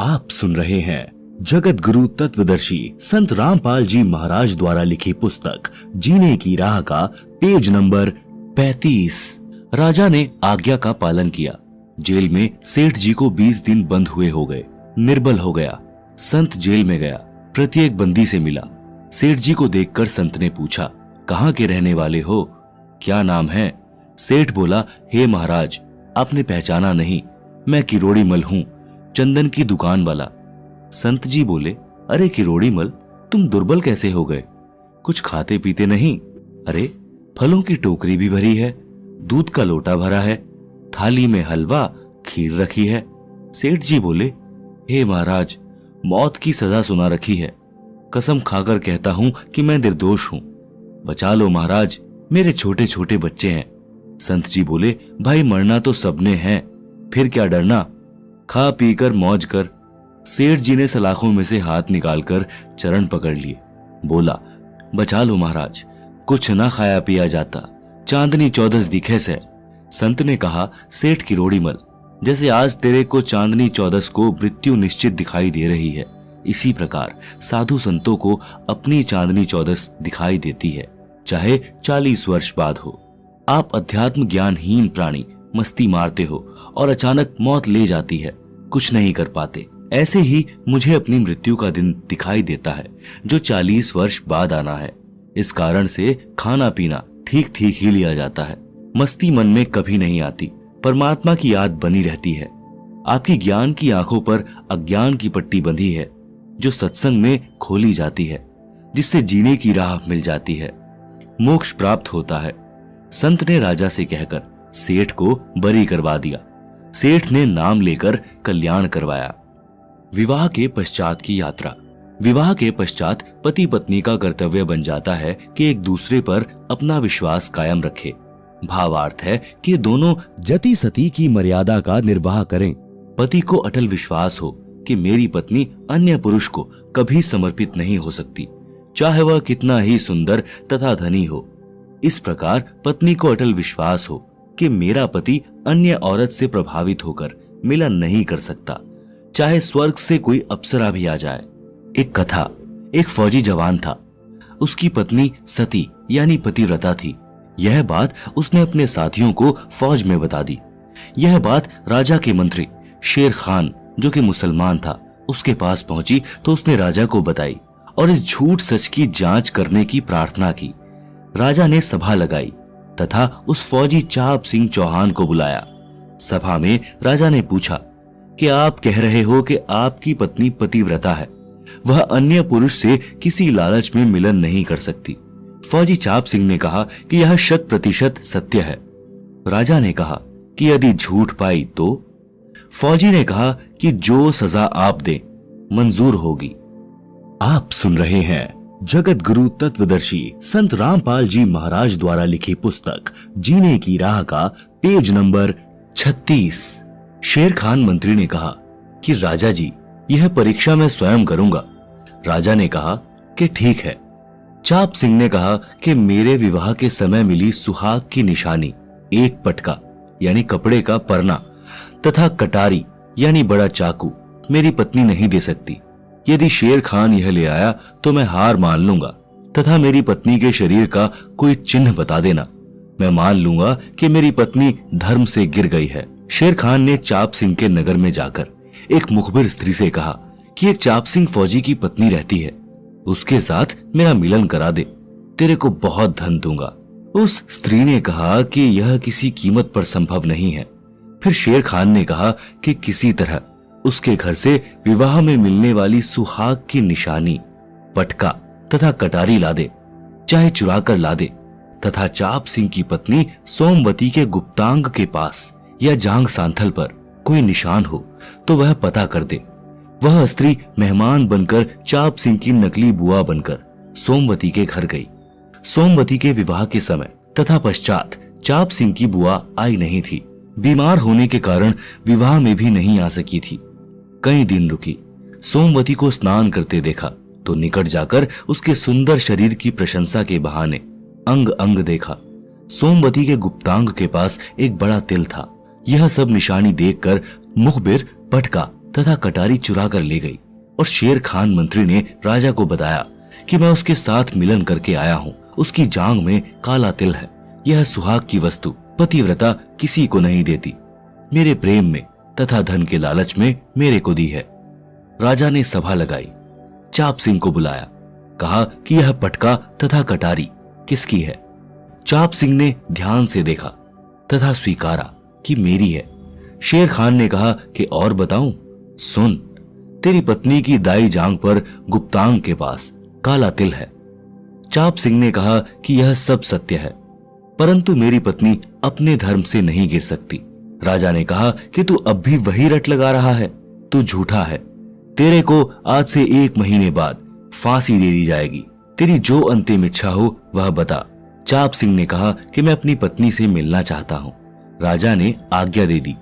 आप सुन रहे हैं जगत गुरु तत्वदर्शी संत रामपाल जी महाराज द्वारा लिखी पुस्तक जीने की राह का पेज नंबर 35। राजा ने आज्ञा का पालन किया। जेल में सेठ जी को 20 दिन बंद हुए हो गए। निर्बल हो गया। संत जेल में गया, प्रत्येक बंदी से मिला। सेठ जी को देखकर संत ने पूछा, कहाँ के रहने वाले हो, क्या नाम है? सेठ बोला, हे महाराज, आपने पहचाना नहीं, मैं किरोड़ी मल हूँ, चंदन की दुकान वाला। संत जी बोले, अरे किरोड़ी मल, तुम दुर्बल कैसे हो गए? कुछ खाते पीते नहीं? अरे फलों की टोकरी भी भरी है, दूध का लोटा भरा है, थाली में हलवा खीर रखी है। सेठ जी बोले, हे महाराज, मौत की सजा सुना रखी है, कसम खाकर कहता हूं कि मैं निर्दोष हूं, बचा लो महाराज, मेरे छोटे छोटे बच्चे हैं। संत जी बोले, भाई मरना तो सबने है, फिर क्या डरना, खा पी कर मौज कर। सेठ जी ने सलाखों में से हाथ निकालकर चरण पकड़ लिए। बोला, बचा लो महाराज, कुछ ना खाया पिया जाता, चांदनी चौदस दिखे से। संत ने कहा, सेठ किरोड़ीमल, जैसे आज तेरे को चांदनी चौदस को मृत्यु निश्चित दिखाई दे रही है, इसी प्रकार साधु संतों को अपनी चांदनी चौदस दिखाई देती है, चाहे 40 वर्ष बाद हो। आप अध्यात्म ज्ञानहीन प्राणी मस्ती मारते हो और अचानक मौत ले जाती है, कुछ नहीं कर पाते। ऐसे ही मुझे अपनी मृत्यु का दिन दिखाई देता है, जो 40 वर्ष बाद आना है। इस कारण से खाना पीना ठीक ठीक ही लिया जाता है। मस्ती मन में कभी नहीं आती, परमात्मा की याद बनी रहती है। आपकी ज्ञान की आंखों पर अज्ञान की पट्टी बंधी है, जो सत्संग में खोली जाती है, जिससे जीने की राह मिल जाती है, मोक्ष प्राप्त होता है। संत ने राजा से कहकर सेठ को बरी करवा दिया। सेठ ने नाम लेकर कल्याण करवाया। विवाह के पश्चात की यात्रा। विवाह के पश्चात पति पत्नी का कर्तव्य बन जाता है कि एक दूसरे पर अपना विश्वास कायम रखे। भावार्थ है कि दोनों जति सती की मर्यादा का निर्वाह करें। पति को अटल विश्वास हो कि मेरी पत्नी अन्य पुरुष को कभी समर्पित नहीं हो सकती, चाहे वह कितना ही सुंदर तथा धनी हो। इस प्रकार पत्नी को अटल विश्वास हो कि मेरा पति अन्य औरत से प्रभावित होकर मिलन नहीं कर सकता, चाहे स्वर्ग से कोई अप्सरा भी आ जाए। एक कथा, एक फौजी जवान था, उसकी पत्नी सती यानी पतिव्रता थी। यह बात उसने अपने साथियों को फौज में बता दी। यह बात राजा के मंत्री शेर खान, जो कि मुसलमान था, उसके पास पहुंची तो उसने राजा को बताई और इस झूठ सच की जांच करने की प्रार्थना की। राजा ने सभा लगाई तथा उस फौजी चाप सिंह चौहान को बुलाया। सभा में राजा ने पूछा कि आप कह रहे हो कि आपकी पत्नी पतिव्रता है, वह अन्य पुरुष से किसी लालच में मिलन नहीं कर सकती। फौजी चाप सिंह ने कहा कि यह 100% सत्य है। राजा ने कहा कि यदि झूठ पाई तो? फौजी ने कहा कि जो सजा आप दे मंजूर होगी। आप सुन रहे हैं जगत गुरु तत्वदर्शी संत रामपाल जी महाराज द्वारा लिखी पुस्तक जीने की राह का पेज नंबर 36। शेर खान मंत्री ने कहा कि राजा जी, यह परीक्षा मैं स्वयं करूंगा। राजा ने कहा कि ठीक है। चाप सिंह ने कहा कि मेरे विवाह के समय मिली सुहाग की निशानी, एक पटका यानी कपड़े का परना तथा कटारी यानी बड़ा चाकू मेरी पत्नी नहीं दे सकती। यदि शेर खान यह ले आया तो मैं हार मान लूंगा तथा मेरी पत्नी के शरीर का कोई चिन्ह बता देना, मैं मान लूंगा कि मेरी पत्नी धर्म से गिर गई है। शेर खान ने चाप सिंह के नगर में जाकर एक मुखबिर स्त्री से कहा कि एक चाप सिंह फौजी की पत्नी रहती है, उसके साथ मेरा मिलन करा दे, तेरे को बहुत धन दूंगा। उस स्त्री ने कहा कि यह किसी कीमत पर संभव नहीं है। फिर शेर खान ने कहा कि किसी तरह उसके घर से विवाह में मिलने वाली सुहाग की निशानी, पटका तथा कटारी ला दे, चाहे चुरा कर ला दे, तथा चाप सिंह की पत्नी सोमवती के गुप्तांग के पास या जांग सांथल पर कोई निशान हो तो वह पता कर दे। वह स्त्री मेहमान बनकर चाप सिंह की नकली बुआ बनकर सोमवती के घर गई। सोमवती के विवाह के समय तथा पश्चात चाप सिंह की बुआ आई नहीं थी। बीमार होने के कारण विवाह में भी नहीं आ सकी थी। कई दिन रुकी। सोमवती को स्नान करते देखा तो निकट जाकर उसके सुंदर शरीर की प्रशंसा के बहाने अंग अंग देखा। सोमवती के गुप्तांग के पास एक बड़ा तिल था। यह सब निशानी देखकर मुखबिर पटका तथा कटारी चुरा कर ले गई और शेर खान मंत्री ने राजा को बताया कि मैं उसके साथ मिलन करके आया हूँ। उसकी जांग में काला तिल है। यह सुहाग की वस्तु पतिव्रता किसी को नहीं देती। मेरे प्रेम में तथा धन के लालच में मेरे को दी है। राजा ने सभा लगाई, चाप सिंह को बुलाया, कहा कि यह पटका तथा कटारी किसकी है। चाप सिंह ने ध्यान से देखा तथा स्वीकारा कि मेरी है। शेर खान ने कहा कि और बताऊं? सुन, तेरी पत्नी की दाई जांग पर गुप्तांग के पास काला तिल है। चाप सिंह ने कहा कि यह सब सत्य है, परंतु मेरी पत्नी अपने धर्म से नहीं गिर सकती। राजा ने कहा कि तू अब भी वही रट लगा रहा है, तू झूठा है। तेरे को आज से 1 महीने बाद फांसी दे दी जाएगी। तेरी जो अंतिम इच्छा हो वह बता। चाप सिंह ने कहा कि मैं अपनी पत्नी से मिलना चाहता हूँ। राजा ने आज्ञा दे दी।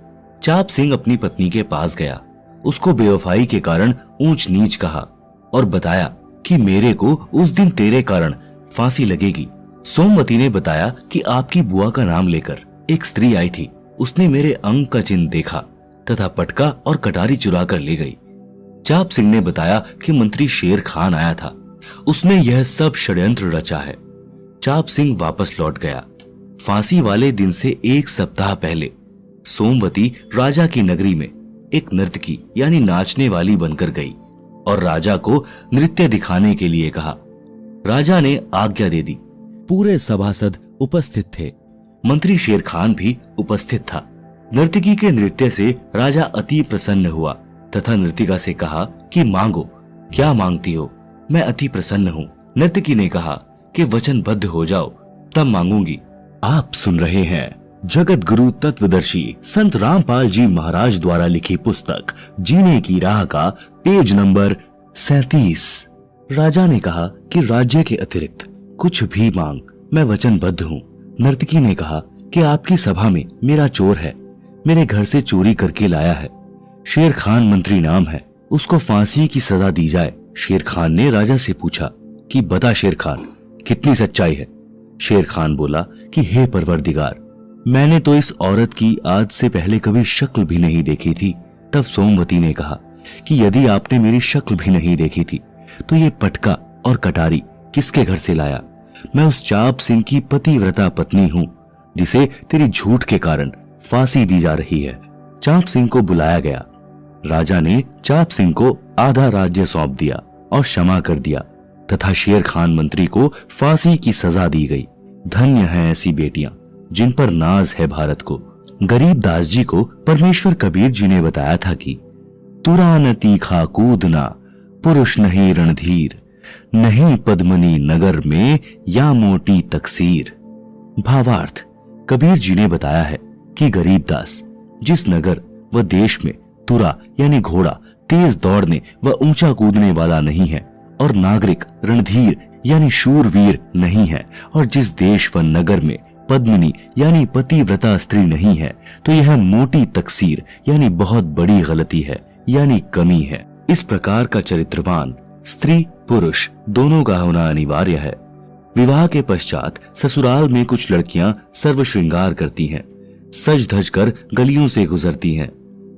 चाप सिंह अपनी पत्नी के पास गया, उसको बेवफाई के कारण ऊंच नीच कहा और बताया कि मेरे को उस दिन तेरे कारण फांसी लगेगी। सोमवती ने बताया कि आपकी बुआ का नाम लेकर एक स्त्री आई थी। उसने मेरे अंग का चिन्ह देखा तथा पटका और कटारी चुरा कर ले गई। चाप सिंह ने बताया कि मंत्री शेर खान आया था, उसने यह सब षड्यंत्र रचा है। चाप सिंह वापस लौट गया। फांसी वाले दिन से 1 सप्ताह पहले सोमवती राजा की नगरी में एक नर्तकी यानी नाचने वाली बनकर गई और राजा को नृत्य दिखाने के लिए कहा। राजा ने आज्ञा दे दी। पूरे सभासद उपस्थित थे। मंत्री शेर खान भी उपस्थित था। नर्तकी के नृत्य से राजा अति प्रसन्न हुआ तथा नर्तिका से कहा कि मांगो, क्या मांगती हो? मैं अति प्रसन्न हूँ। नर्तकी ने कहा कि वचनबद्ध हो जाओ, तब मांगूंगी। आप सुन रहे हैं जगत गुरु तत्वदर्शी संत रामपाल जी महाराज द्वारा लिखी पुस्तक जीने की राह का पेज नंबर 37। राजा ने कहा कि राज्य के अतिरिक्त कुछ भी मांग, मैं वचनबद्ध हूँ। नर्तकी ने कहा कि आपकी सभा में मेरा चोर है, मेरे घर से चोरी करके लाया है। शेर खान मंत्री नाम है, उसको फांसी की सजा दी जाए। शेर खान ने राजा से पूछा कि बता शेर खान, कितनी सच्चाई है? शेर खान बोला कि हे परवरदिगार, मैंने तो इस औरत की आज से पहले कभी शक्ल भी नहीं देखी थी। तब सोमवती ने कहा कि यदि आपने मेरी शक्ल भी नहीं देखी थी तो ये पटका और कटारी किसके घर से लाया? मैं उस चाप सिंह की पतिव्रता पत्नी हूँ जिसे तेरी झूठ के कारण फांसी दी जा रही है। चाप सिंह को बुलाया गया। राजा ने चाप सिंह को आधा राज्य सौंप दिया और क्षमा कर दिया तथा शेर खान मंत्री को फांसी की सजा दी गई। धन्य है ऐसी बेटियां जिन पर नाज है भारत को। गरीब दास जी को परमेश्वर कबीर जी ने बताया था कि तुरा न तीखा कूदना, पुरुष नहीं रणधीर, नहीं पद्मनी नगर में या मोटी तकसीर। भावार्थ, कबीर जी ने बताया है कि गरीब दास जिस नगर व देश में तुरा यानी घोड़ा तेज दौड़ने व ऊंचा कूदने वाला नहीं है और नागरिक रणधीर यानी शूरवीर नहीं है, और जिस देश व नगर में पद्मिनी यानी पतिव्रता स्त्री नहीं है, तो यह मोटी तकसीर यानी बहुत बड़ी गलती है यानी कमी है। इस प्रकार का चरित्रवान स्त्री पुरुष दोनों का होना अनिवार्य है। विवाह के पश्चात ससुराल में कुछ लड़कियां सर्व श्रृंगार करती हैं, सज धज कर गलियों से गुजरती हैं,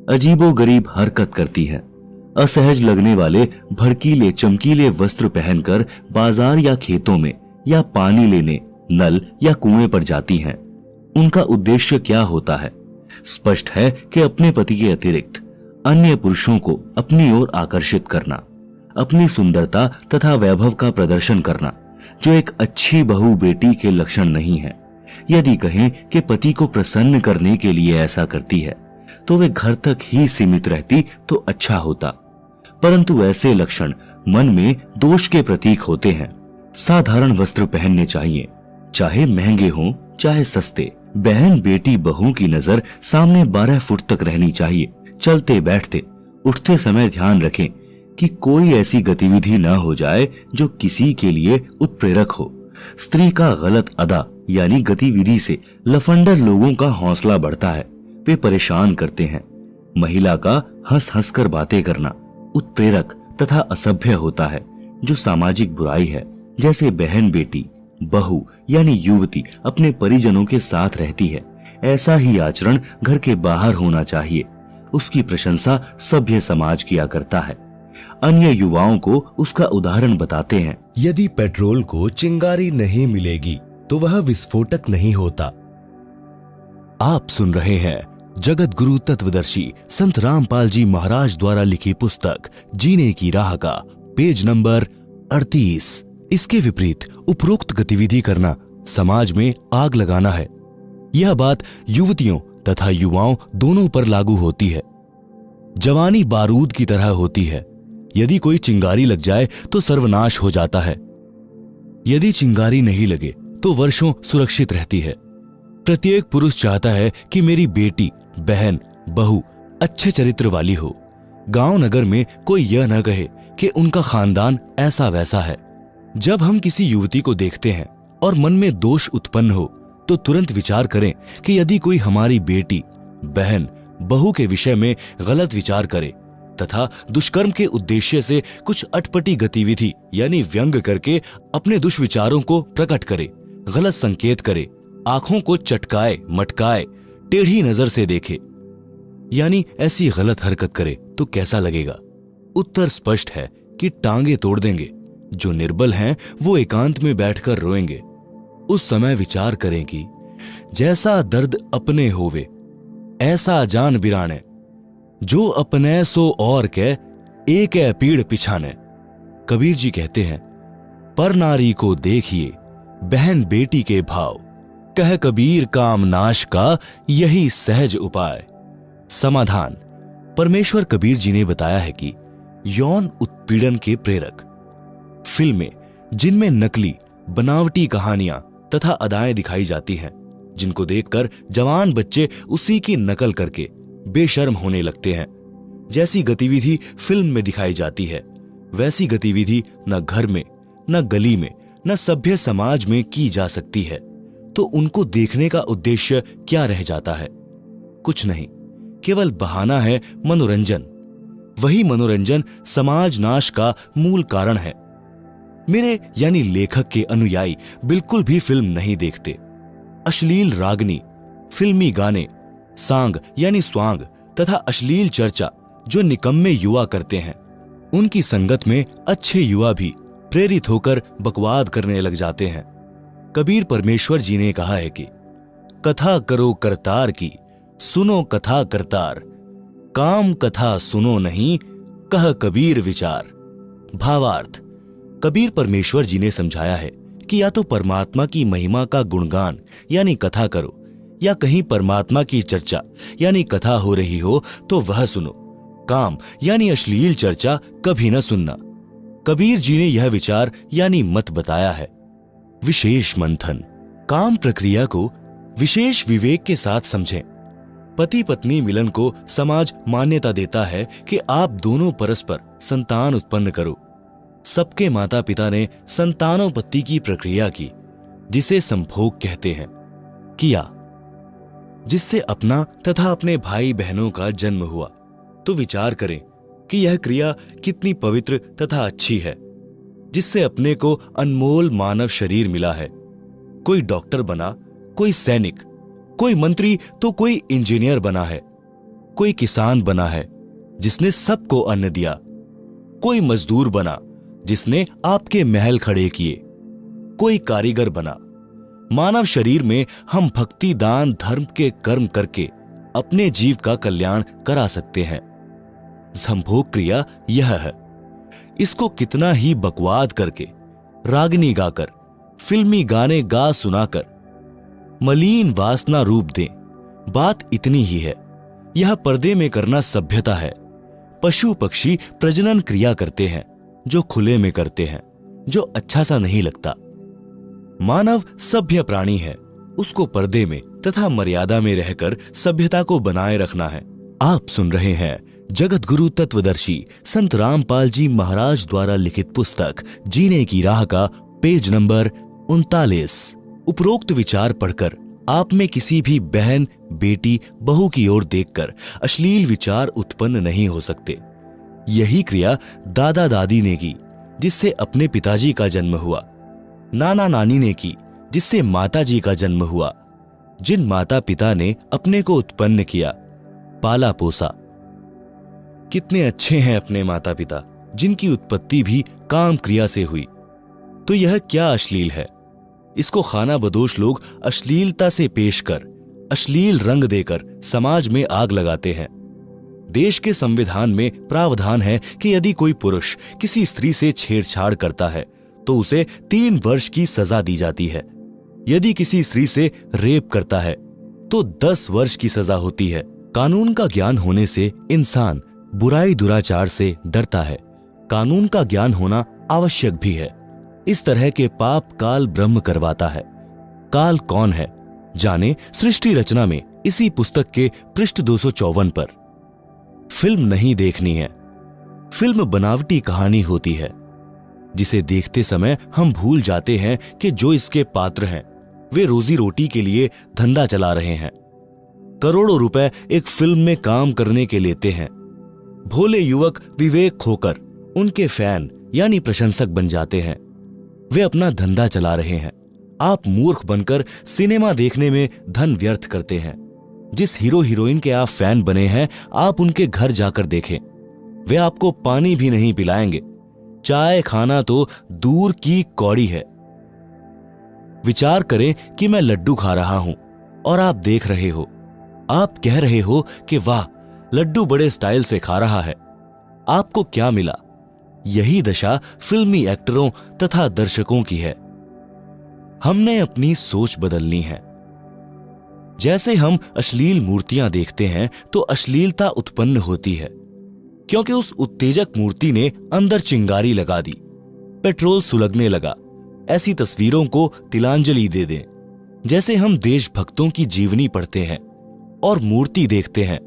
अजीबो गरीब हरकत करती हैं, असहज लगने वाले भड़कीले चमकीले वस्त्र पहनकर बाजार या खेतों में या पानी लेने नल या कुएं पर जाती हैं। उनका उद्देश्य क्या होता है? स्पष्ट है कि अपने पति के अतिरिक्त अन्य पुरुषों को अपनी ओर आकर्षित करना, अपनी सुंदरता तथा वैभव का प्रदर्शन करना, जो एक अच्छी बहू बेटी के लक्षण नहीं है। यदि कहें कि पति को प्रसन्न करने के लिए ऐसा करती है तो वे घर तक ही सीमित रहती तो अच्छा होता, परंतु ऐसे लक्षण मन में दोष के प्रतीक होते हैं। साधारण वस्त्र पहनने चाहिए, चाहे महंगे हों चाहे सस्ते। बहन बेटी बहू की नजर सामने 12 फुट तक रहनी चाहिए। चलते बैठते उठते समय ध्यान रखें कि कोई ऐसी गतिविधि न हो जाए जो किसी के लिए उत्प्रेरक हो। स्त्री का गलत अदा यानी गतिविधि से लफंडर लोगों का हौसला बढ़ता है, वे परेशान करते हैं। महिला का हंस हंस कर बातें करना उत्प्रेरक तथा असभ्य होता है, जो सामाजिक बुराई है। जैसे बहन बेटी बहू यानी युवती अपने परिजनों के साथ रहती है, ऐसा ही आचरण घर के बाहर होना चाहिए। उसकी प्रशंसा सभ्य समाज किया करता है। अन्य युवाओं को उसका उदाहरण बताते हैं। यदि पेट्रोल को चिंगारी नहीं मिलेगी तो वह विस्फोटक नहीं होता। आप सुन रहे हैं जगत गुरु तत्वदर्शी संत रामपाल जी महाराज द्वारा लिखी पुस्तक जीने की राह का पेज नंबर 38। इसके विपरीत उपरोक्त गतिविधि करना समाज में आग लगाना है। यह बात युवतियों तथा युवाओं दोनों पर लागू होती है। जवानी बारूद की तरह होती है। यदि कोई चिंगारी लग जाए तो सर्वनाश हो जाता है। यदि चिंगारी नहीं लगे तो वर्षों सुरक्षित रहती है। प्रत्येक पुरुष चाहता है कि मेरी बेटी, बहन, बहू अच्छे चरित्र वाली हो। गांव नगर में कोई यह न कहे कि उनका खानदान ऐसा वैसा है। जब हम किसी युवती को देखते हैं और मन में दोष उत्पन्न हो तो तुरंत विचार करें कि यदि कोई हमारी बेटी, बहन, बहू के विषय में गलत विचार करे तथा दुष्कर्म के उद्देश्य से कुछ अटपटी गतिविधि यानी व्यंग करके अपने दुष्विचारों को प्रकट करे, गलत संकेत करे, आंखों को चटकाए, मटकाए, टेढ़ी नजर से देखे, यानी ऐसी गलत हरकत करे तो कैसा लगेगा? उत्तर स्पष्ट है कि टांगे तोड़ देंगे। जो निर्बल हैं वो एकांत में बैठकर रोएंगे। उस समय विचार करें कि जैसा दर्द अपने होवे ऐसा जान बिराने, जो अपने सो और के एक है पीड़ पिछाने। कबीर जी कहते हैं, पर नारी को देखिए बहन बेटी के भाव, कह कबीर काम नाश का यही सहज उपाय। समाधान। परमेश्वर कबीर जी ने बताया है कि यौन उत्पीड़न के प्रेरक फिल्में जिनमें नकली बनावटी कहानियां तथा अदाएं दिखाई जाती हैं, जिनको देखकर जवान बच्चे उसी की नकल करके बेशर्म होने लगते हैं। जैसी गतिविधि फिल्म में दिखाई जाती है वैसी गतिविधि न घर में, न गली में, न सभ्य समाज में की जा सकती है। तो उनको देखने का उद्देश्य क्या रह जाता है? कुछ नहीं, केवल बहाना है मनोरंजन। वही मनोरंजन समाज नाश का मूल कारण है। मेरे यानी लेखक के अनुयायी बिल्कुल भी फिल्म नहीं देखते। अश्लील रागनी, फिल्मी गाने, सांग यानी स्वांग तथा अश्लील चर्चा जो निकम्मे युवा करते हैं, उनकी संगत में अच्छे युवा भी प्रेरित होकर बकवाद करने लग जाते हैं। कबीर परमेश्वर जी ने कहा है कि कथा करो करतार की, सुनो कथा करतार, काम कथा सुनो नहीं, कह कबीर विचार। भावार्थ। कबीर परमेश्वर जी ने समझाया है कि या तो परमात्मा की महिमा का गुणगान यानी कथा करो, या कहीं परमात्मा की चर्चा यानी कथा हो रही हो तो वह सुनो। काम यानी अश्लील चर्चा कभी न सुनना। कबीर जी ने यह विचार यानी मत बताया है। विशेष मंथन। काम प्रक्रिया को विशेष विवेक के साथ समझें। पति पत्नी मिलन को समाज मान्यता देता है कि आप दोनों परस्पर संतान उत्पन्न करो। सबके माता पिता ने संतानोत्पत्ति की प्रक्रिया की, जिसे संभोग कहते हैं, किया, जिससे अपना तथा अपने भाई बहनों का जन्म हुआ। तो विचार करें कि यह क्रिया कितनी पवित्र तथा अच्छी है, जिससे अपने को अनमोल मानव शरीर मिला है। कोई डॉक्टर बना, कोई सैनिक, कोई मंत्री तो कोई इंजीनियर बना है, कोई किसान बना है जिसने सबको अन्न दिया, कोई मजदूर बना जिसने आपके महल खड़े किए, कोई कारीगर बना। मानव शरीर में हम भक्ति, दान, धर्म के कर्म करके अपने जीव का कल्याण करा सकते हैं। संभोग क्रिया यह है। इसको कितना ही बकवाद करके, रागनी गाकर, फिल्मी गाने गा सुनाकर मलिन वासना रूप दें, बात इतनी ही है। यह पर्दे में करना सभ्यता है। पशु पक्षी प्रजनन क्रिया करते हैं जो खुले में करते हैं, जो अच्छा सा नहीं लगता। मानव सभ्य प्राणी है, उसको पर्दे में तथा मर्यादा में रहकर सभ्यता को बनाए रखना है। आप सुन रहे हैं जगत गुरु तत्वदर्शी संत रामपाल जी महाराज द्वारा लिखित पुस्तक जीने की राह का पेज नंबर 39। उपरोक्त विचार पढ़कर आप में किसी भी बहन, बेटी, बहू की ओर देखकर अश्लील विचार उत्पन्न नहीं हो सकते। यही क्रिया दादा दादी ने की, जिससे अपने पिताजी का जन्म हुआ। नाना नानी ने की, जिससे माताजी का जन्म हुआ। जिन माता पिता ने अपने को उत्पन्न किया, पाला पोसा, कितने अच्छे हैं अपने माता पिता, जिनकी उत्पत्ति भी काम क्रिया से हुई। तो यह क्या अश्लील है? इसको खानाबदोश लोग अश्लीलता से पेश कर, अश्लील रंग देकर समाज में आग लगाते हैं। देश के संविधान में प्रावधान है कि यदि कोई पुरुष किसी स्त्री से छेड़छाड़ करता है तो उसे 3 वर्ष की सजा दी जाती है। यदि किसी स्त्री से रेप करता है तो 10 वर्ष की सजा होती है। कानून का ज्ञान होने से इंसान बुराई दुराचार से डरता है। कानून का ज्ञान होना आवश्यक भी है। इस तरह के पाप काल ब्रह्म करवाता है। काल कौन है जाने सृष्टि रचना में इसी पुस्तक के पृष्ठ 254 पर। फिल्म नहीं देखनी है। फिल्म बनावटी कहानी होती है जिसे देखते समय हम भूल जाते हैं कि जो इसके पात्र हैं वे रोजी रोटी के लिए धंधा चला रहे हैं। करोड़ों रुपए एक फिल्म में काम करने के लेते हैं। भोले युवक विवेक खोकर उनके फैन यानी प्रशंसक बन जाते हैं। वे अपना धंधा चला रहे हैं। आप मूर्ख बनकर सिनेमा देखने में धन व्यर्थ करते हैं। जिस हीरो हीरोइन के आप फैन बने हैं, आप उनके घर जाकर देखें, वे आपको पानी भी नहीं पिलाएंगे। चाय खाना तो दूर की कौड़ी है। विचार करें कि मैं लड्डू खा रहा हूं और आप देख रहे हो। आप कह रहे हो कि वाह, लड्डू बड़े स्टाइल से खा रहा है। आपको क्या मिला? यही दशा फिल्मी एक्टरों तथा दर्शकों की है। हमने अपनी सोच बदलनी है। जैसे हम अश्लील मूर्तियां देखते हैं तो अश्लीलता उत्पन्न होती है, क्योंकि उस उत्तेजक मूर्ति ने अंदर चिंगारी लगा दी, पेट्रोल सुलगने लगा। ऐसी तस्वीरों को तिलांजलि दे दें। जैसे हम देशभक्तों की जीवनी पढ़ते हैं और मूर्ति देखते हैं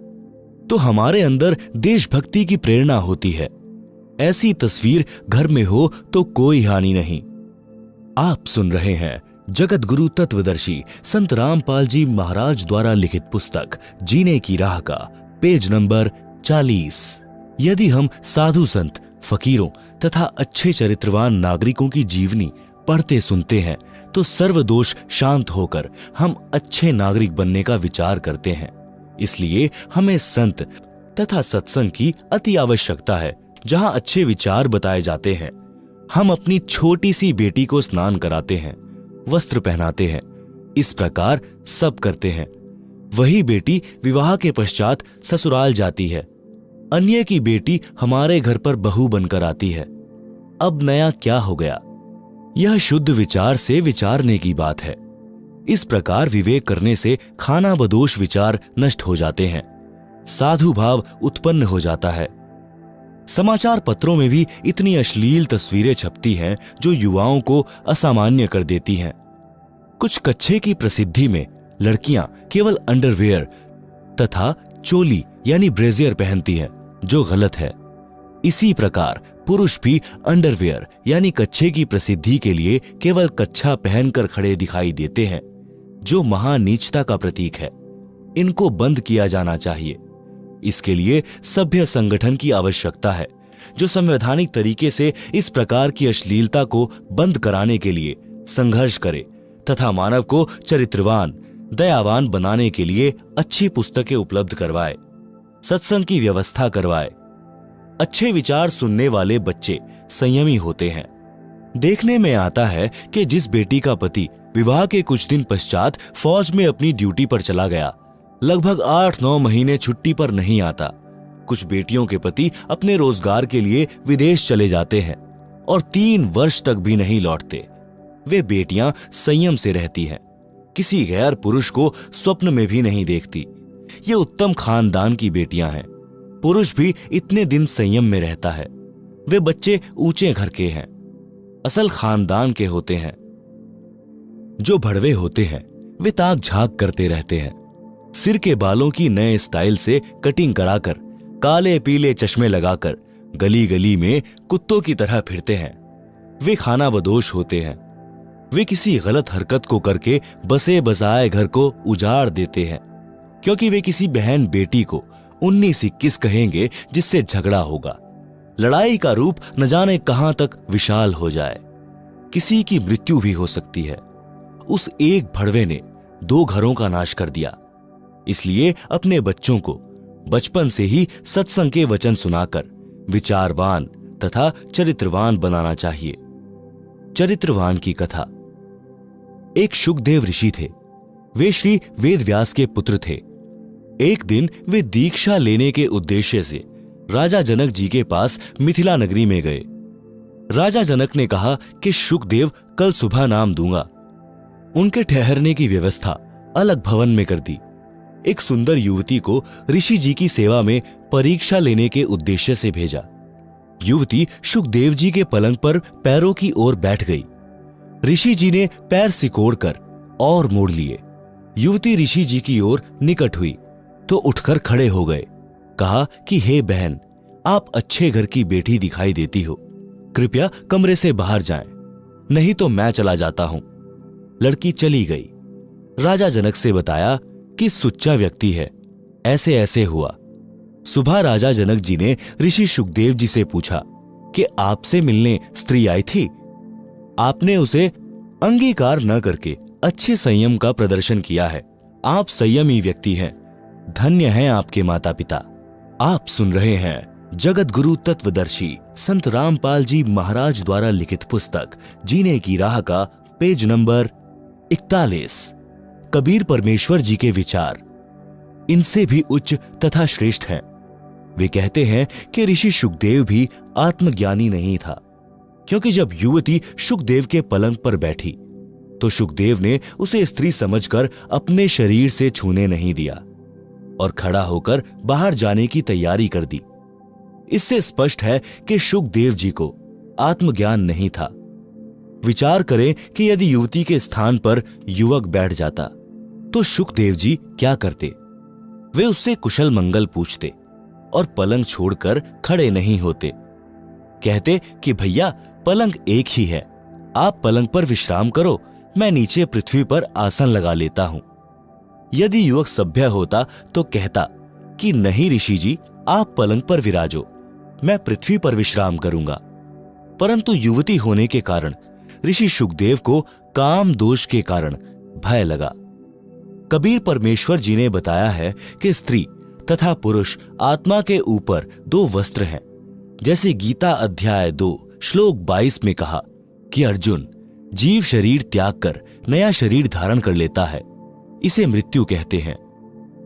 तो हमारे अंदर देशभक्ति की प्रेरणा होती है। ऐसी तस्वीर घर में हो तो कोई हानि नहीं। आप सुन रहे हैं जगत गुरु तत्वदर्शी संत रामपाल जी महाराज द्वारा लिखित पुस्तक जीने की राह का पेज नंबर 40। यदि हम साधु संत, फकीरों तथा अच्छे चरित्रवान नागरिकों की जीवनी पढ़ते सुनते हैं तो सर्वदोष शांत होकर हम अच्छे नागरिक बनने का विचार करते हैं। इसलिए हमें संत तथा सत्संग की अति आवश्यकता है। जहां अच्छे विचार बताए जाते हैं, हम अपनी छोटी सी बेटी को स्नान कराते हैं, वस्त्र पहनाते हैं। इस प्रकार सब करते हैं। वही बेटी विवाह के पश्चात ससुराल जाती है। अन्य की बेटी हमारे घर पर बहू बनकर आती है। अब नया क्या हो गया? यह शुद्ध विचार से विचारने की बात है। इस प्रकार विवेक करने से खानाबदोश विचार नष्ट हो जाते हैं, साधु भाव उत्पन्न हो जाता है। समाचार पत्रों में भी इतनी अश्लील तस्वीरें छपती हैं जो युवाओं को असामान्य कर देती हैं। कुछ कच्छे की प्रसिद्धि में लड़कियां केवल अंडरवेयर तथा चोली यानी ब्रेजियर पहनती हैं, जो गलत है। इसी प्रकार पुरुष भी अंडरवेयर यानी कच्छे की प्रसिद्धि के लिए केवल कच्छा पहनकर खड़े दिखाई देते हैं, जो महानीचता का प्रतीक है। इनको बंद किया जाना चाहिए। इसके लिए सभ्य संगठन की आवश्यकता है, जो संवैधानिक तरीके से इस प्रकार की अश्लीलता को बंद कराने के लिए संघर्ष करे तथा मानव को चरित्रवान, दयावान बनाने के लिए अच्छी पुस्तकें उपलब्ध करवाए, सत्संग की व्यवस्था करवाए। अच्छे विचार सुनने वाले बच्चे संयमी होते हैं। देखने में आता है कि जिस बेटी का पति विवाह के कुछ दिन पश्चात फौज में अपनी ड्यूटी पर चला गया, लगभग 8-9 महीने छुट्टी पर नहीं आता। कुछ बेटियों के पति अपने रोजगार के लिए विदेश चले जाते हैं और 3 वर्ष तक भी नहीं लौटते। वे बेटियां संयम से रहती हैं, किसी गैर पुरुष को स्वप्न में भी नहीं देखती। ये उत्तम खानदान की बेटियां हैं। पुरुष भी इतने दिन संयम में रहता है। वे बच्चे ऊंचे घर के हैं, असल खानदान के होते हैं। जो भड़वे होते हैं वे ताक झांक करते रहते हैं। सिर के बालों की नए स्टाइल से कटिंग कराकर, काले पीले चश्मे लगाकर गली गली में कुत्तों की तरह फिरते हैं। वे खानाबदोश होते हैं। वे किसी गलत हरकत को करके बसे बसाए घर को उजाड़ देते हैं, क्योंकि वे किसी बहन बेटी को 19-21 कहेंगे, जिससे झगड़ा होगा। लड़ाई का रूप न जाने कहां तक विशाल हो जाए। किसी की मृत्यु भी हो सकती है। उस एक भड़वे ने 2 घरों का नाश कर दिया। इसलिए अपने बच्चों को बचपन से ही सत्संग के वचन सुनाकर विचारवान तथा चरित्रवान बनाना चाहिए। चरित्रवान की कथा। एक शुकदेव ऋषि थे। वे श्री वेदव्यास के पुत्र थे। एक दिन वे दीक्षा लेने के उद्देश्य से राजा जनक जी के पास मिथिला नगरी में गए। राजा जनक ने कहा कि शुकदेव कल सुबह नाम दूंगा। उनके ठहरने की व्यवस्था अलग भवन में कर दी। एक सुंदर युवती को ऋषि जी की सेवा में परीक्षा लेने के उद्देश्य से भेजा। युवती शुकदेव जी के पलंग पर पैरों की ओर बैठ गई। ऋषि जी ने पैर सिकोड़कर और मोड़ लिए। युवती ऋषि जी की ओर निकट हुई तो उठकर खड़े हो गए। कहा कि हे बहन, आप अच्छे घर की बेटी दिखाई देती हो, कृपया कमरे से बाहर जाएं, नहीं तो मैं चला जाता हूं। लड़की चली गई। राजा जनक से बताया कि सुच्चा व्यक्ति है, ऐसे ऐसे हुआ। सुबह राजा जनक जी ने ऋषि शुकदेव जी से पूछा कि आपसे मिलने स्त्री आई थी। आपने उसे अंगीकार न करके अच्छे संयम का प्रदर्शन किया है। आप संयमी व्यक्ति हैं। धन्य हैं आपके माता पिता। आप सुन रहे हैं जगत गुरु तत्वदर्शी संत रामपाल जी महाराज द्वारा लिखित पुस्तक जीने की राह का पेज नंबर 41। कबीर परमेश्वर जी के विचार इनसे भी उच्च तथा श्रेष्ठ हैं। वे कहते हैं कि ऋषि शुकदेव भी आत्मज्ञानी नहीं था, क्योंकि जब युवती शुकदेव के पलंग पर बैठी तो शुकदेव ने उसे स्त्री समझकर अपने शरीर से छूने नहीं दिया और खड़ा होकर बाहर जाने की तैयारी कर दी। इससे स्पष्ट है कि शुकदेव जी को आत्मज्ञान नहीं था। विचार करें कि यदि युवती के स्थान पर युवक बैठ जाता तो शुकदेव जी क्या करते। वे उससे कुशल मंगल पूछते और पलंग छोड़कर खड़े नहीं होते। कहते कि भैया, पलंग एक ही है, आप पलंग पर विश्राम करो, मैं नीचे पृथ्वी पर आसन लगा लेता हूं। यदि युवक सभ्य होता तो कहता कि नहीं ऋषि जी, आप पलंग पर विराजो, मैं पृथ्वी पर विश्राम करूंगा। परंतु युवती होने के कारण ऋषि शुकदेव को काम दोष के कारण भय लगा। कबीर परमेश्वर जी ने बताया है कि स्त्री तथा पुरुष आत्मा के ऊपर दो वस्त्र हैं। जैसे गीता अध्याय 2 श्लोक 22 में कहा कि अर्जुन, जीव शरीर त्याग कर नया शरीर धारण कर लेता है, इसे मृत्यु कहते हैं।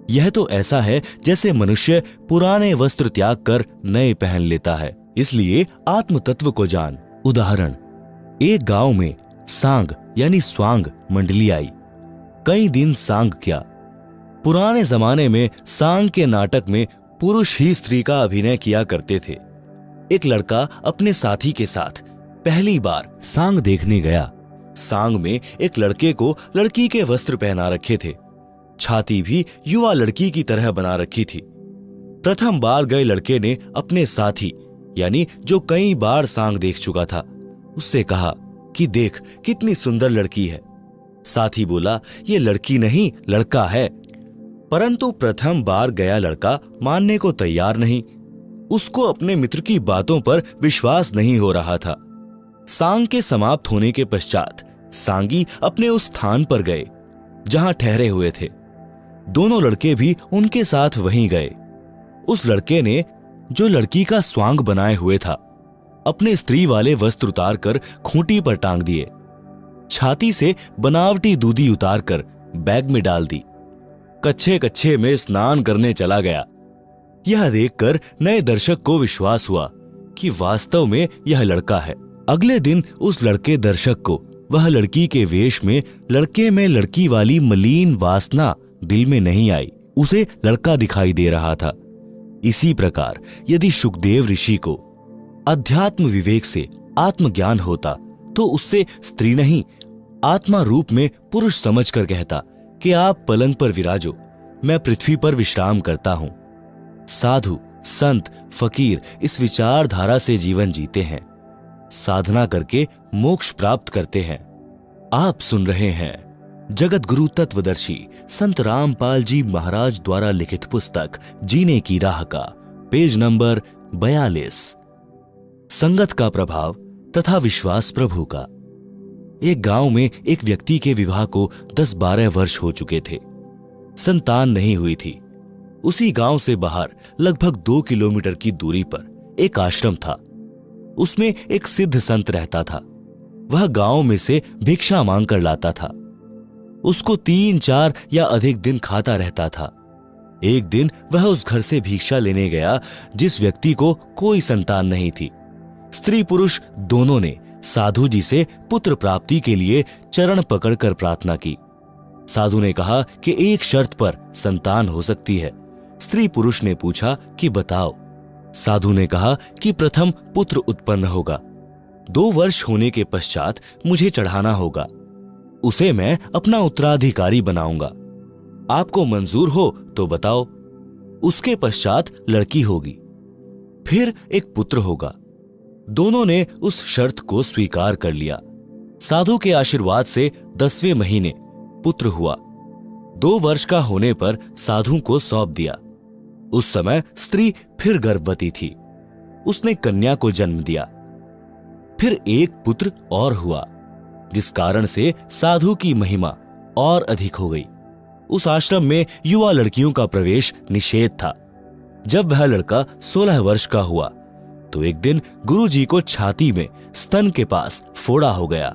यह तो ऐसा है जैसे मनुष्य पुराने वस्त्र त्याग कर नए पहन लेता है। इसलिए आत्म तत्व को जान। उदाहरण, एक गांव में सांग यानी स्वांग मंडली आई। कई दिन सांग क्या, पुराने जमाने में सांग के नाटक में पुरुष ही स्त्री का अभिनय किया करते थे। एक लड़का अपने साथी के साथ पहली बार सांग देखने गया। सांग में एक लड़के को लड़की के वस्त्र पहना रखे थे। छाती भी युवा लड़की की तरह बना रखी थी। प्रथम बार गए लड़के ने अपने साथी यानी जो कई बार सांग देख चुका था उससे कहा कि देख कितनी सुंदर लड़की है। साथी बोला, ये लड़की नहीं लड़का है। परंतु प्रथम बार गया लड़का मानने को तैयार नहीं। उसको अपने मित्र की बातों पर विश्वास नहीं हो रहा था। सांग के समाप्त होने के पश्चात सांगी अपने उस स्थान पर गए जहां ठहरे हुए थे। दोनों लड़के भी उनके साथ वहीं गए। उस लड़के ने, जो लड़की का स्वांग बनाए हुए था, अपने स्त्री वाले वस्त्र उतार कर खूंटी पर टांग दिए। छाती से बनावटी दूधी उतार कर बैग में डाल दी। कच्चे कच्चे में स्नान करने चला गया। यह देखकर नए दर्शक को विश्वास हुआ कि वास्तव में यह लड़का है। अगले दिन उस लड़के दर्शक को वह लड़की के वेश में लड़के में लड़की वाली मलिन वासना दिल में नहीं आई। उसे लड़का दिखाई दे रहा था। इसी प्रकार यदि शुकदेव ऋषि को अध्यात्म विवेक से आत्मज्ञान होता तो उससे स्त्री नहीं आत्मा रूप में पुरुष समझकर कहता कि आप पलंग पर विराजो, मैं पृथ्वी पर विश्राम करता हूं। साधु, संत, फकीर इस विचारधारा से जीवन जीते हैं, साधना करके मोक्ष प्राप्त करते हैं। आप सुन रहे हैं जगत गुरु तत्वदर्शी संत रामपाल जी महाराज द्वारा लिखित पुस्तक जीने की राह का पेज नंबर 42। संगत का प्रभाव तथा विश्वास प्रभु का। एक गांव में एक व्यक्ति के विवाह को 10-12 वर्ष हो चुके थे। संतान नहीं हुई थी। उसी गांव से बाहर लगभग 2 किलोमीटर की दूरी पर एक आश्रम था। उसमें एक सिद्ध संत रहता था। वह गांव में से भिक्षा मांगकर लाता था। उसको 3-4 या अधिक दिन खाता रहता था। एक दिन वह उस घर से भिक्षा लेने गया जिस व्यक्ति को कोई संतान नहीं थी। स्त्री पुरुष दोनों ने साधु जी से पुत्र प्राप्ति के लिए चरण पकड़कर प्रार्थना की। साधु ने कहा कि एक शर्त पर संतान हो सकती है। स्त्री पुरुष ने पूछा कि बताओ। साधु ने कहा कि प्रथम पुत्र उत्पन्न होगा, 2 वर्ष होने के पश्चात मुझे चढ़ाना होगा, उसे मैं अपना उत्तराधिकारी बनाऊंगा। आपको मंजूर हो तो बताओ। उसके पश्चात लड़की होगी, फिर एक पुत्र होगा। दोनों ने उस शर्त को स्वीकार कर लिया। साधु के आशीर्वाद से 10वें महीने पुत्र हुआ। 2 वर्ष का होने पर साधु को सौंप दिया। उस समय स्त्री फिर गर्भवती थी। उसने कन्या को जन्म दिया। फिर एक पुत्र और हुआ, जिस कारण से साधु की महिमा और अधिक हो गई। उस आश्रम में युवा लड़कियों का प्रवेश निषेध था। जब वह लड़का 16 वर्ष का हुआ तो एक दिन गुरुजी को छाती में स्तन के पास फोड़ा हो गया,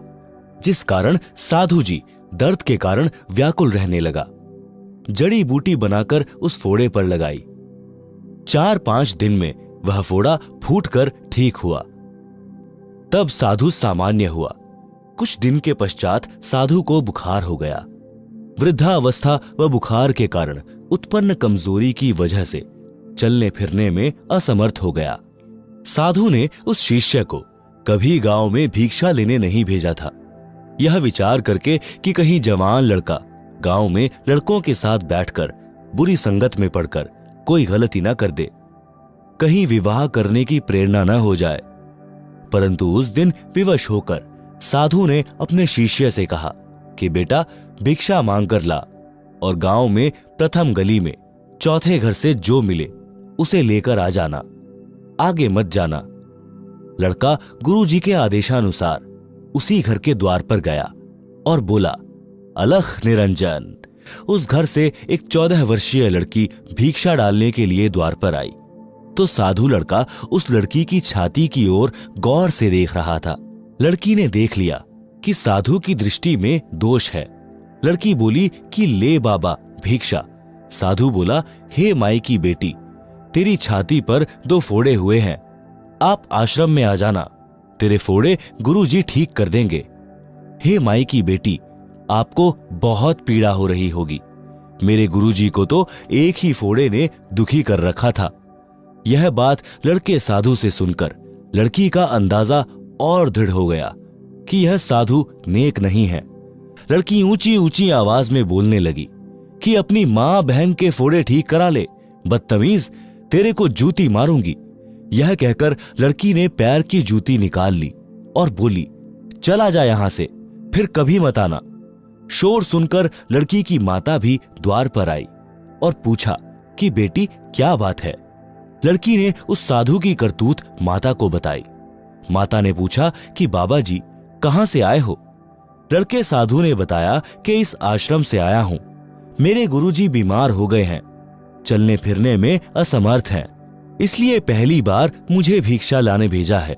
जिस कारण साधु जी दर्द के कारण व्याकुल रहने लगा। जड़ी बूटी बनाकर उस फोड़े पर लगाई। 4-5 दिन में वह फोड़ा फूटकर ठीक हुआ। तब साधु सामान्य हुआ। कुछ दिन के पश्चात साधु को बुखार हो गया। वृद्धावस्था व बुखार के कारण उत्पन्न कमजोरी की वजह से चलने फिरने में असमर्थ हो गया। साधु ने उस शिष्य को कभी गांव में भिक्षा लेने नहीं भेजा था, यह विचार करके कि कहीं जवान लड़का गांव में लड़कों के साथ बैठकर बुरी संगत में पड़कर कोई गलती ना कर दे, कहीं विवाह करने की प्रेरणा न हो जाए। परंतु उस दिन विवश होकर साधु ने अपने शिष्य से कहा कि बेटा भिक्षा मांग कर ला और गांव में प्रथम गली में चौथे घर से जो मिले उसे लेकर आ जाना, आगे मत जाना। लड़का गुरुजी के आदेशानुसार उसी घर के द्वार पर गया और बोला, अलख निरंजन। उस घर से एक 14 वर्षीय लड़की भिक्षा डालने के लिए द्वार पर आई तो साधु लड़का उस लड़की की छाती की ओर गौर से देख रहा था। लड़की ने देख लिया कि साधु की दृष्टि में दोष है। लड़की बोली कि ले बाबा भिक्षा। साधु बोला, हे माई की बेटी, तेरी छाती पर 2 फोड़े हुए हैं, आप आश्रम में आ जाना, तेरे फोड़े गुरुजी ठीक कर देंगे। हे माई की बेटी, आपको बहुत पीड़ा हो रही होगी, मेरे गुरुजी को तो एक ही फोड़े ने दुखी कर रखा था। यह बात लड़के साधु से सुनकर लड़की का अंदाजा और दृढ़ हो गया कि यह साधु नेक नहीं है। लड़की ऊंची ऊंची आवाज में बोलने लगी कि अपनी मां बहन के फोड़े ठीक करा ले, बदतमीज, तेरे को जूती मारूंगी। यह कहकर लड़की ने पैर की जूती निकाल ली और बोली, चला जा यहां से, फिर कभी मत आना। शोर सुनकर लड़की की माता भी द्वार पर आई और पूछा कि बेटी क्या बात है। लड़की ने उस साधु की करतूत माता को बताई। माता ने पूछा कि बाबा जी कहां से आए हो। लड़के साधु ने बताया कि इस आश्रम से आया हूं, मेरे गुरुजी बीमार हो गए हैं, चलने फिरने में असमर्थ हैं, इसलिए पहली बार मुझे भिक्षा लाने भेजा है।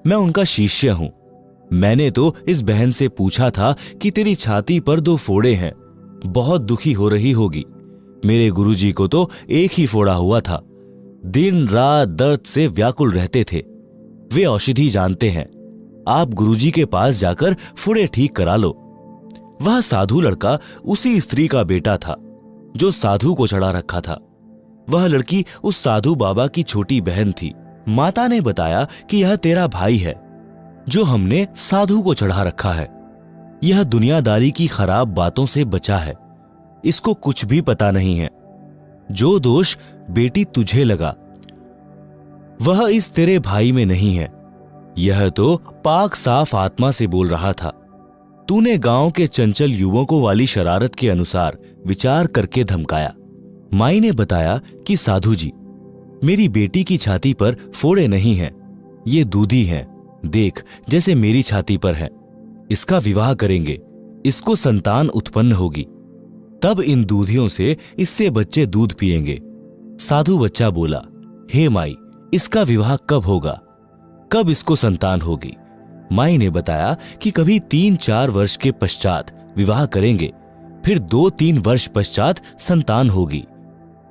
मैं उनका शिष्य हूं। मैंने तो इस बहन से पूछा था कि तेरी छाती पर 2 फोड़े हैं, बहुत दुखी हो रही होगी। मेरे गुरुजी को तो एक ही फोड़ा हुआ था, दिन रात दर्द से व्याकुल रहते थे। वे औषधि जानते हैं, आप गुरुजी के पास जाकर फोड़े ठीक करा लो। वह साधु लड़का उसी स्त्री का बेटा था जो साधु को चढ़ा रखा था। वह लड़की उस साधु बाबा की छोटी बहन थी। माता ने बताया कि यह तेरा भाई है जो हमने साधु को चढ़ा रखा है। यह दुनियादारी की खराब बातों से बचा है, इसको कुछ भी पता नहीं है। जो दोष बेटी तुझे लगा वह इस तेरे भाई में नहीं है। यह तो पाक साफ आत्मा से बोल रहा था। तूने गांव के चंचल युवकों वाली शरारत के अनुसार विचार करके धमकाया। माई ने बताया कि साधु जी, मेरी बेटी की छाती पर फोड़े नहीं हैं, ये दूधी हैं, देख जैसे मेरी छाती पर है। इसका विवाह करेंगे, इसको संतान उत्पन्न होगी, तब इन दूधियों से इससे बच्चे दूध पिएंगे। साधु बच्चा बोला, हे माई, इसका विवाह कब होगा? कब इसको संतान होगी? माई ने बताया कि कभी 3-4 वर्ष के पश्चात विवाह करेंगे, फिर 2-3 वर्ष पश्चात संतान होगी।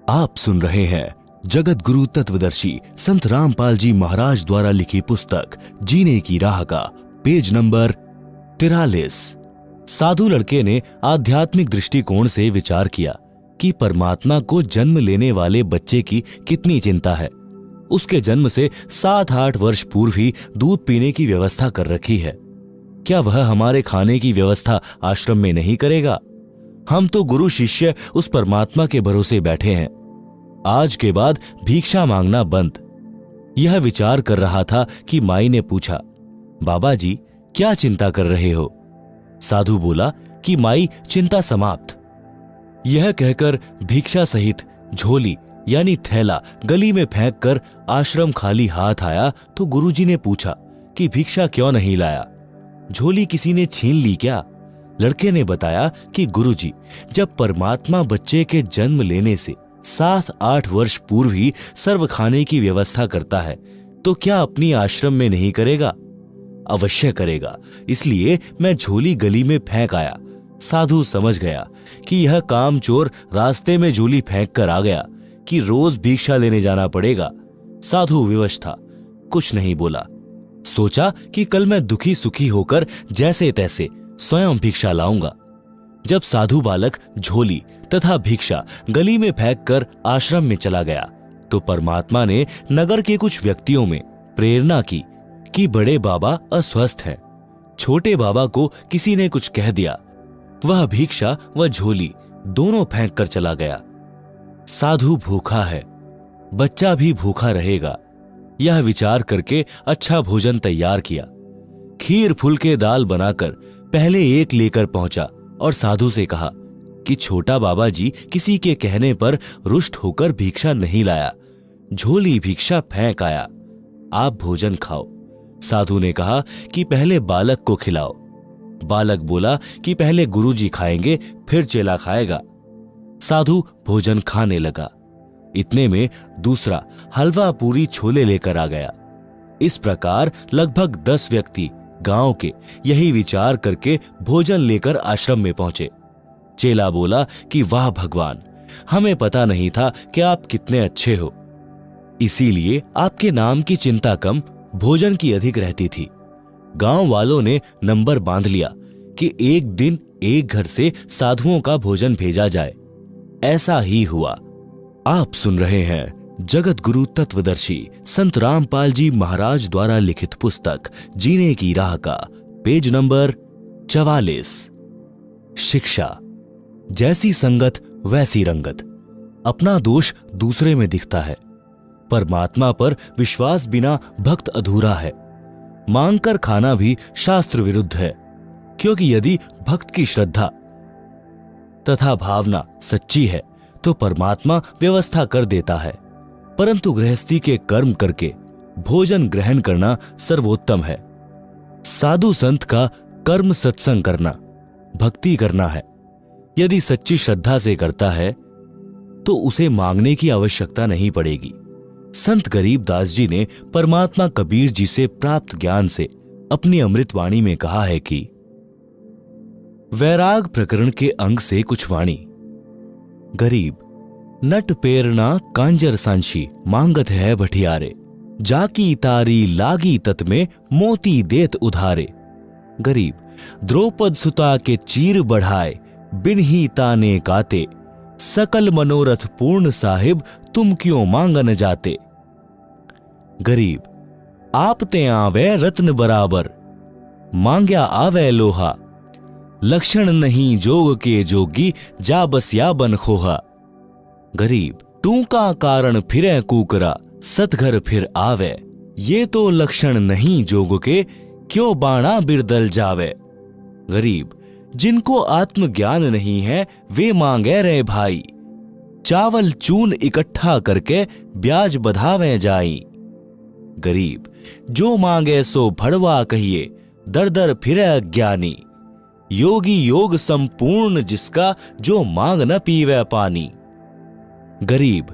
आप सुन रहे हैं जगत गुरु तत्वदर्शी संत रामपाल जी महाराज द्वारा लिखी पुस्तक जीने की राह का पेज नंबर 43। साधु लड़के ने आध्यात्मिक दृष्टिकोण से विचार किया कि परमात्मा को जन्म लेने वाले बच्चे की कितनी चिंता है। उसके जन्म से 7-8 वर्ष पूर्व ही दूध पीने की व्यवस्था कर रखी है। क्या वह हमारे खाने की व्यवस्था आश्रम में नहीं करेगा? हम तो गुरु शिष्य उस परमात्मा के भरोसे बैठे हैं। आज के बाद भिक्षा मांगना बंद। यह विचार कर रहा था कि माई ने पूछा, बाबा जी क्या चिंता कर रहे हो? साधु बोला कि माई, चिंता समाप्त। यह कहकर भिक्षा सहित झोली यानी थैला गली में फेंककर आश्रम खाली हाथ आया तो गुरुजी ने पूछा कि भिक्षा क्यों नहीं लाया? झोली किसी ने छीन ली क्या? लड़के ने बताया कि गुरुजी, जब परमात्मा बच्चे के जन्म लेने से 7-8 वर्ष पूर्व ही सर्व खाने की व्यवस्था करता है तो क्या अपनी आश्रम में नहीं करेगा? अवश्य करेगा। इसलिए मैं झोली गली में फेंक आया। साधु समझ गया कि यह कामचोर रास्ते में झोली फेंक कर आ गया कि रोज भिक्षा लेने जाना पड़ेगा। साधु विवश था, कुछ नहीं बोला। सोचा कि कल मैं दुखी सुखी होकर जैसे तैसे स्वयं भिक्षा लाऊंगा। जब साधु बालक झोली तथा भिक्षा गली में फेंक कर आश्रम में चला गया तो परमात्मा ने नगर के कुछ व्यक्तियों में प्रेरणा की कि बड़े बाबा अस्वस्थ हैं। छोटे बाबा को किसी ने कुछ कह दिया। वह भिक्षा व झोली दोनों फेंक कर चला गया। साधु भूखा है, बच्चा भी भूखा रहेगा। यह विचार करके अच्छा भोजन तैयार किया। खीर फुलके दाल बनाकर पहले एक लेकर पहुंचा और साधु से कहा कि छोटा बाबा जी किसी के कहने पर रुष्ट होकर भिक्षा नहीं लाया, झोली भिक्षा फेंक आया। आप भोजन खाओ। साधु ने कहा कि पहले बालक को खिलाओ। बालक बोला कि पहले गुरुजी खाएंगे फिर चेला खाएगा। साधु भोजन खाने लगा। इतने में दूसरा हलवा पूरी छोले लेकर आ गया। इस प्रकार लगभग 10 व्यक्ति गांव के यही विचार करके भोजन लेकर आश्रम में पहुंचे। चेला बोला कि वाह भगवान, हमें पता नहीं था कि आप कितने अच्छे हो, इसीलिए आपके नाम की चिंता कम, भोजन की अधिक रहती थी। गांव वालों ने नंबर बांध लिया कि एक दिन एक घर से साधुओं का भोजन भेजा जाए। ऐसा ही हुआ। आप सुन रहे हैं जगत गुरु तत्वदर्शी संत रामपाल जी महाराज द्वारा लिखित पुस्तक जीने की राह का पेज नंबर 44। शिक्षा। जैसी संगत वैसी रंगत। अपना दोष दूसरे में दिखता है। परमात्मा पर विश्वास बिना भक्त अधूरा है। मांगकर खाना भी शास्त्र विरुद्ध है, क्योंकि यदि भक्त की श्रद्धा तथा भावना सच्ची है तो परमात्मा व्यवस्था कर देता है। परंतु गृहस्थी के कर्म करके भोजन ग्रहण करना सर्वोत्तम है। साधु संत का कर्म सत्संग करना, भक्ति करना है। यदि सच्ची श्रद्धा से करता है तो उसे मांगने की आवश्यकता नहीं पड़ेगी। संत गरीबदास जी ने परमात्मा कबीर जी से प्राप्त ज्ञान से अपनी अमृतवाणी में कहा है कि वैराग प्रकरण के अंग से कुछ वाणी। गरीब नट पेरना कांजर सांशी मांगत है भटियारे, जाकी तारी लागी तत में मोती देत उधारे। गरीब द्रौपद सुता के चीर बढ़ाए, बिन ही ताने काते, सकल मनोरथ पूर्ण साहिब तुम क्यों मांगन जाते। गरीब आपते आवे रत्न बराबर, मांग्या आवे लोहा, लक्षण नहीं जोग के जोगी, जा बसिया बन खोहा। गरीब तू का कारण फिरे कूकरा, सतघर फिर आवे, ये तो लक्षण नहीं जोग के, क्यों बाणा बिरदल जावे। गरीब जिनको आत्मज्ञान नहीं है वे मांगे रे भाई, चावल चून इकट्ठा करके ब्याज बधावे जाई। गरीब जो मांगे सो भड़वा कहिए, दर दर फिरे अज्ञानी, योगी योग संपूर्ण जिसका, जो मांग न पीवे पानी। गरीब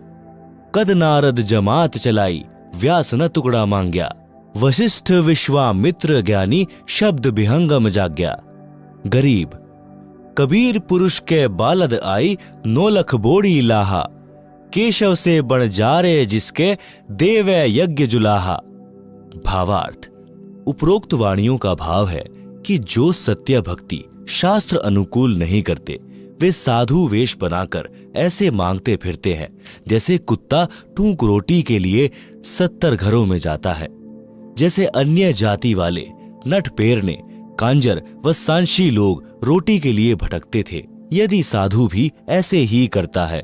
कद नारद जमात चलाई, व्यास न टुकड़ा मांग्या। वशिष्ठ विश्वामित्र ज्ञानी, शब्द विहंगम जाग्या। गरीब, कबीर पुरुष के बालद आई, 9 लख बोड़ी लाहा। केशव से बण जारे जिसके, देवै यज्ञ जुलाहा। भावार्थ, उपरोक्त वाणियों का भाव है कि जो सत्य भक्ति शास्त्र अनुकूल नहीं करते, वे साधु वेश बनाकर ऐसे मांगते फिरते हैं जैसे कुत्ता टूक रोटी के लिए 70 घरों में जाता है। जैसे अन्य जाति वाले नट पेरने, कांजर व सांशी लोग रोटी के लिए भटकते थे। यदि साधु भी ऐसे ही करता है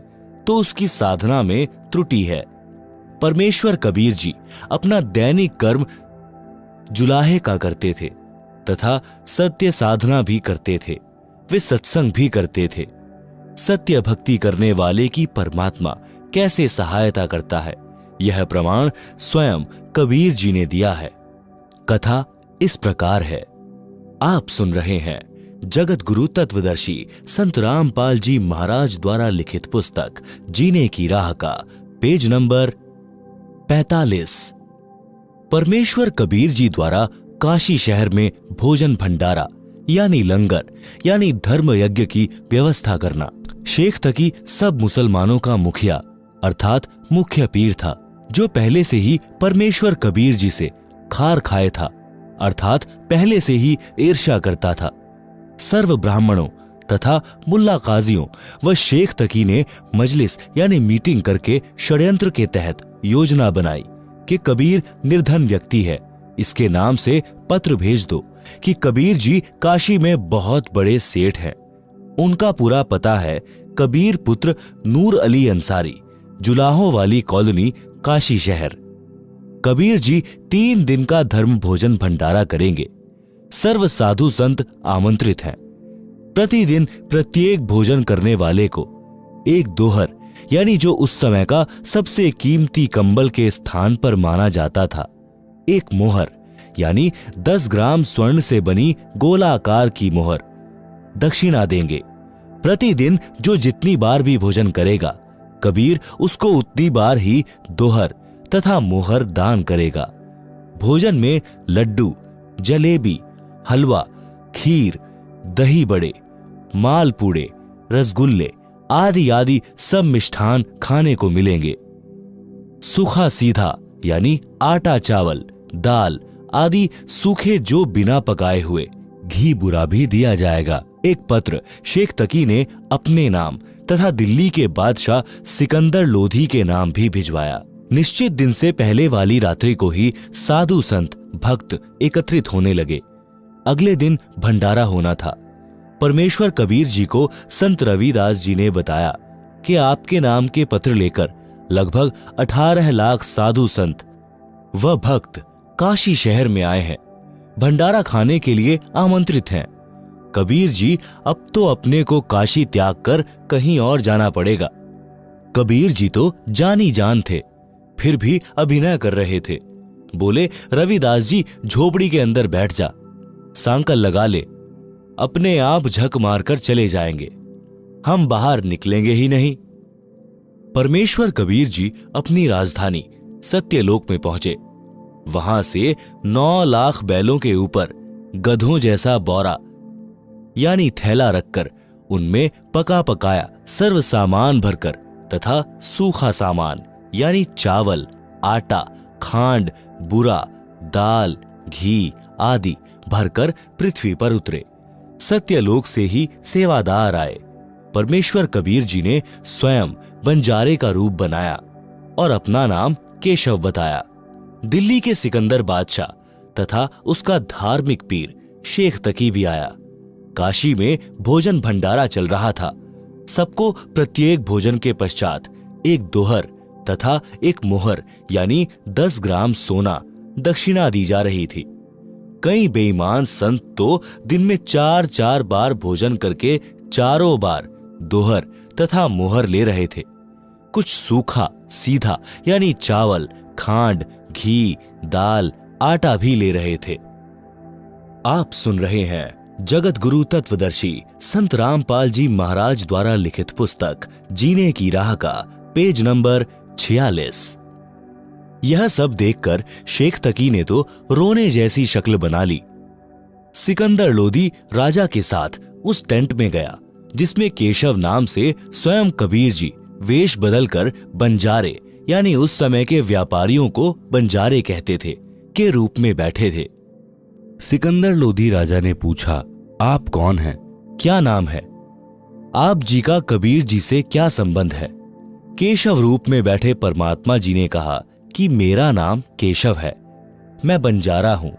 तो उसकी साधना में त्रुटि है। परमेश्वर कबीर जी अपना दैनिक कर्म जुलाहे का करते थे तथा सत्य साधना भी करते थे। वे सत्संग भी करते थे। सत्य भक्ति करने वाले की परमात्मा कैसे सहायता करता है, यह प्रमाण स्वयं कबीर जी ने दिया है। कथा इस प्रकार है। आप सुन रहे हैं जगत गुरु तत्वदर्शी संत रामपाल जी महाराज द्वारा लिखित पुस्तक जीने की राह का पेज नंबर 45। परमेश्वर कबीर जी द्वारा काशी शहर में भोजन भंडारा यानी लंगर यानी धर्म यज्ञ की व्यवस्था करना। शेख तकी सब मुसलमानों का मुखिया अर्थात मुख्य पीर था, जो पहले से ही परमेश्वर कबीर जी से खार खाए था, अर्थात पहले से ही ईर्ष्या करता था। सर्व ब्राह्मणों तथा मुल्ला काजियों व शेख तकी ने मजलिस यानी मीटिंग करके षड्यंत्र के तहत योजना बनाई कि कबीर निर्धन व्यक्ति है, इसके नाम से पत्र भेज दो कि कबीर जी काशी में बहुत बड़े सेठ हैं। उनका पूरा पता है कबीर पुत्र नूर अली अंसारी, जुलाहों वाली कॉलोनी, काशी शहर। कबीर जी 3 दिन का धर्म भोजन भंडारा करेंगे। सर्व साधु संत आमंत्रित हैं। प्रतिदिन प्रत्येक भोजन करने वाले को एक दोहर यानी जो उस समय का सबसे कीमती कंबल के स्थान पर माना जाता था, एक मोहर यानी 10 ग्राम स्वर्ण से बनी गोलाकार की मोहर दक्षिणा देंगे। प्रतिदिन जो जितनी बार भी भोजन करेगा, कबीर उसको उतनी बार ही दोहर तथा मोहर दान करेगा। भोजन में लड्डू, जलेबी, हलवा, खीर, दही बड़े, मालपूड़े, रसगुल्ले आदि आदि सब मिष्ठान खाने को मिलेंगे। सूखा सीधा यानी आटा चावल, दाल आदि सूखे जो बिना पकाए हुए, घी बुरा भी दिया जाएगा। एक पत्र शेख तकी ने अपने नाम तथा दिल्ली के बादशाह सिकंदर लोधी के नाम भी भिजवाया। निश्चित दिन से पहले वाली रात्रि को ही साधु संत भक्त एकत्रित होने लगे। अगले दिन भंडारा होना था। परमेश्वर कबीर जी को संत रविदास जी ने बताया कि आपके नाम के पत्र लेकर लगभग 18 लाख साधु संत व भक्त काशी शहर में आए हैं, भंडारा खाने के लिए आमंत्रित हैं। कबीर जी अब तो अपने को काशी त्याग कर कहीं और जाना पड़ेगा। कबीर जी तो जानी जान थे, फिर भी अभिनय कर रहे थे। बोले, रविदास जी झोपड़ी के अंदर बैठ जा, सांकल लगा ले, अपने आप झक मारकर चले जाएंगे, हम बाहर निकलेंगे ही नहीं। परमेश्वर कबीर जी अपनी राजधानी सत्यलोक में पहुंचे। वहां से 9 लाख बैलों के ऊपर गधों जैसा बोरा यानी थैला रखकर उनमें पका पकाया सर्व सामान भरकर तथा सूखा सामान यानी चावल, आटा, खांड, बुरा, दाल, घी आदि भरकर पृथ्वी पर उतरे। सत्यलोक से ही सेवादार आए। परमेश्वर कबीर जी ने स्वयं बंजारे का रूप बनाया और अपना नाम केशव बताया। दिल्ली के सिकंदर बादशाह तथा उसका धार्मिक पीर शेख तकी भी आया। काशी में भोजन भंडारा चल रहा था। सबको प्रत्येक भोजन के पश्चात एक दोहर तथा एक मोहर यानी 10 ग्राम सोना दक्षिणा दी जा रही थी। कई बेईमान संत तो दिन में 4-4 बार भोजन करके चारों बार दोहर तथा मोहर ले रहे थे। कुछ सूखा सीधा यानी चावल, खांड, घी, दाल, आटा भी ले रहे थे। आप सुन रहे हैं जगत गुरु तत्वदर्शी संत रामपाल जी महाराज द्वारा लिखित पुस्तक जीने की राह का पेज नंबर 46। यह सब देखकर शेख तकी ने तो रोने जैसी शक्ल बना ली। सिकंदर लोदी राजा के साथ उस टेंट में गया जिसमें केशव नाम से स्वयं कबीर जी वेश बदलकर बंजारे यानी उस समय के व्यापारियों को बंजारे कहते थे के रूप में बैठे थे। सिकंदर लोधी राजा ने पूछा, आप कौन हैं? क्या नाम है? आप जी का कबीर जी से क्या संबंध है? केशव रूप में बैठे परमात्मा जी ने कहा कि मेरा नाम केशव है, मैं बंजारा हूं।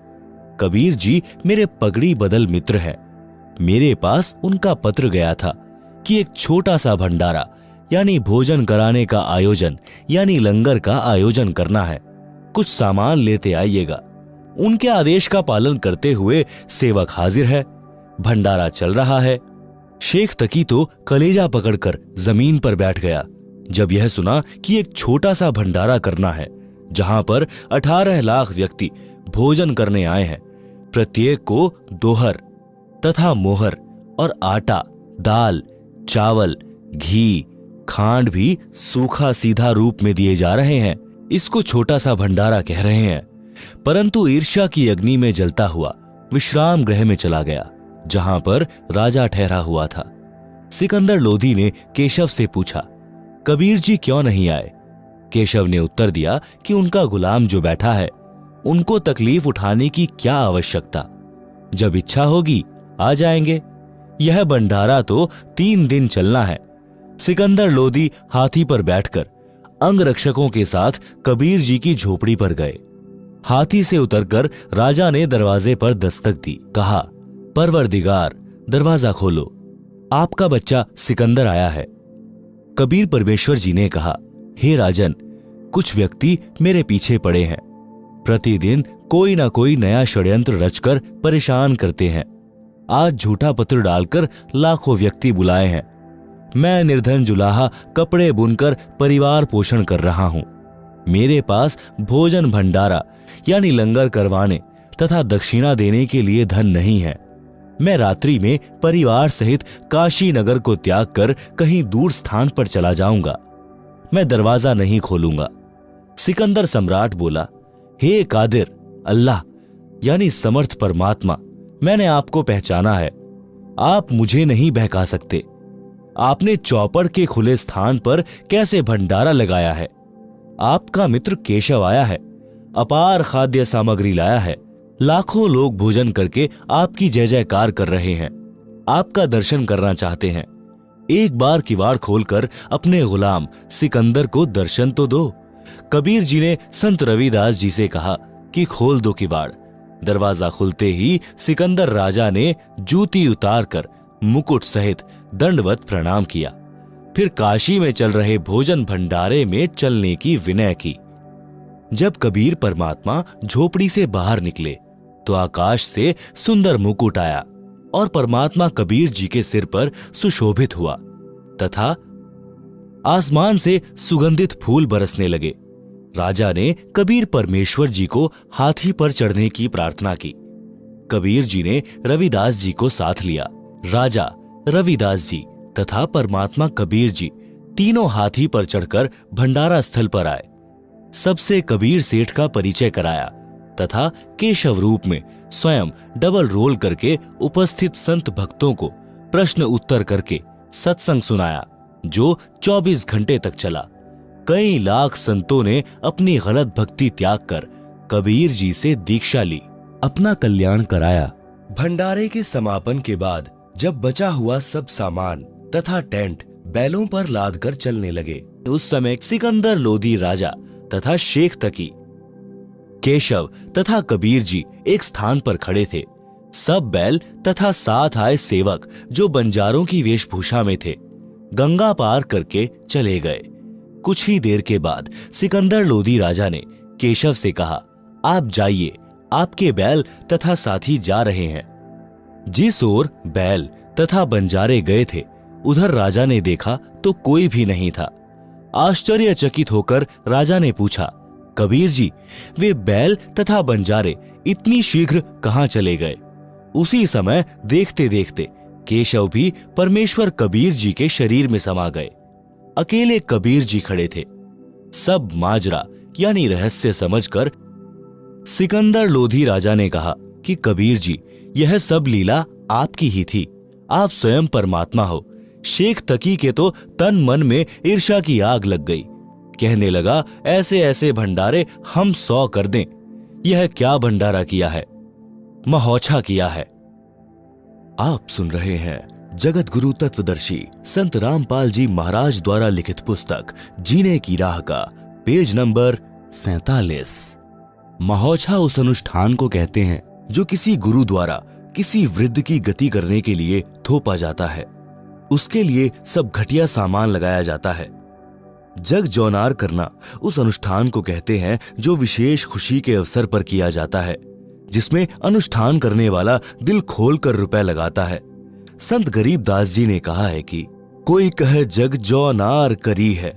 कबीर जी मेरे पगड़ी बदल मित्र हैं। मेरे पास उनका पत्र गया था कि एक छोटा सा भंडारा यानी भोजन कराने का आयोजन यानी लंगर का आयोजन करना है, कुछ सामान लेते आइएगा। उनके आदेश का पालन करते हुए सेवक हाजिर है, भंडारा चल रहा है। शेख तकी तो कलेजा पकड़कर जमीन पर बैठ गया जब यह सुना कि एक छोटा सा भंडारा करना है जहां पर 18 लाख व्यक्ति भोजन करने आए हैं। प्रत्येक को दोहर तथा मोहर और आटा, दाल, चावल, घी, खांड भी सूखा सीधा रूप में दिए जा रहे हैं। इसको छोटा सा भंडारा कह रहे हैं। परंतु ईर्ष्या की अग्नि में जलता हुआ विश्राम गृह में चला गया जहां पर राजा ठहरा हुआ था। सिकंदर लोधी ने केशव से पूछा, कबीर जी क्यों नहीं आए? केशव ने उत्तर दिया कि उनका गुलाम जो बैठा है उनको तकलीफ उठाने की क्या आवश्यकता, जब इच्छा होगी आ जाएंगे। यह भंडारा तो 3 दिन चलना है। सिकंदर लोधी हाथी पर बैठकर अंगरक्षकों के साथ कबीर जी की झोपड़ी पर गए। हाथी से उतरकर राजा ने दरवाजे पर दस्तक दी, कहा, परवरदिगार दरवाजा खोलो, आपका बच्चा सिकंदर आया है। कबीर परमेश्वर जी ने कहा, हे राजन, कुछ व्यक्ति मेरे पीछे पड़े हैं, प्रतिदिन कोई ना कोई नया षड्यंत्र रचकर परेशान करते हैं। आज झूठा पत्र डालकर लाखों व्यक्ति बुलाए हैं। मैं निर्धन जुलाहा कपड़े बुनकर परिवार पोषण कर रहा हूं। मेरे पास भोजन भंडारा यानी लंगर करवाने तथा दक्षिणा देने के लिए धन नहीं है। मैं रात्रि में परिवार सहित काशी नगर को त्याग कर कहीं दूर स्थान पर चला जाऊंगा। मैं दरवाजा नहीं खोलूंगा। सिकंदर सम्राट बोला, हे कादिर अल्लाह यानी समर्थ परमात्मा, मैंने आपको पहचाना है। आप मुझे नहीं बहका सकते। आपने चौपड़ के खुले स्थान पर कैसे भंडारा लगाया है? आपका मित्र केशव आया है, अपार खाद्य सामग्री लाया है। लाखों लोग भोजन करके आपकी जय जयकार कर रहे हैं, आपका दर्शन करना चाहते हैं। एक बार किवाड़ खोलकर अपने गुलाम सिकंदर को दर्शन तो दो। कबीर जी ने संत रविदास जी से कहा कि खोल दो किवाड़। दरवाजा खुलते ही सिकंदर राजा ने जूती उतारकर मुकुट सहित दंडवत प्रणाम किया। फिर काशी में चल रहे भोजन भंडारे में चलने की विनय की। जब कबीर परमात्मा झोपड़ी से बाहर निकले तो आकाश से सुंदर मुकुट आया और परमात्मा कबीर जी के सिर पर सुशोभित हुआ तथा आसमान से सुगंधित फूल बरसने लगे। राजा ने कबीर परमेश्वर जी को हाथी पर चढ़ने की प्रार्थना की। कबीर जी ने रविदास जी को साथ लिया। राजा, रविदास जी तथा परमात्मा कबीर जी तीनों हाथी पर चढ़कर भंडारा स्थल पर आए। सबसे कबीर सेठ का परिचय कराया तथा केशव रूप में स्वयं डबल रोल करके उपस्थित संत भक्तों को प्रश्न उत्तर करके सत्संग सुनाया जो 24 घंटे तक चला। कई लाख संतों ने अपनी गलत भक्ति त्याग कर कबीर जी से दीक्षा ली, अपना कल्याण कराया। भंडारे के समापन के बाद जब बचा हुआ सब सामान तथा टेंट बैलों पर लादकर चलने लगे, उस समय सिकंदर लोधी राजा तथा शेख तकी, केशव तथा कबीर जी एक स्थान पर खड़े थे। सब बैल तथा साथ आए सेवक जो बंजारों की वेशभूषा में थे गंगा पार करके चले गए। कुछ ही देर के बाद सिकंदर लोधी राजा ने केशव से कहा, आप जाइए, आपके बैल तथा साथी जा रहे हैं। जिस ओर बैल तथा बंजारे गए थे उधर राजा ने देखा तो कोई भी नहीं था। आश्चर्यचकित होकर राजा ने पूछा, कबीर जी, वे बैल तथा बंजारे इतनी शीघ्र कहां चले गए? उसी समय देखते देखते केशव भी परमेश्वर कबीर जी के शरीर में समा गए। अकेले कबीर जी खड़े थे। सब माजरा यानी रहस्य समझकर सिकंदर लोधी राजा ने कहा कि कबीर जी, यह सब लीला आपकी ही थी। आप स्वयं परमात्मा हो। शेख तकी के तो तन मन में ईर्ष्या की आग लग गई। कहने लगा, ऐसे ऐसे भंडारे हम 100 कर दें। यह क्या भंडारा किया है, महोछा किया है। आप सुन रहे हैं जगत गुरु तत्वदर्शी संत रामपाल जी महाराज द्वारा लिखित पुस्तक जीने की राह का पेज नंबर 47। महोछा उस अनुष्ठान को कहते हैं जो किसी गुरु द्वारा किसी वृद्ध की गति करने के लिए थोपा जाता है। उसके लिए सब घटिया सामान लगाया जाता है। जग जौनार करना उस अनुष्ठान को कहते हैं जो विशेष खुशी के अवसर पर किया जाता है, जिसमें अनुष्ठान करने वाला दिल खोलकर रुपए लगाता है। संत गरीबदास जी ने कहा है कि कोई कहे जग जौनार करी है,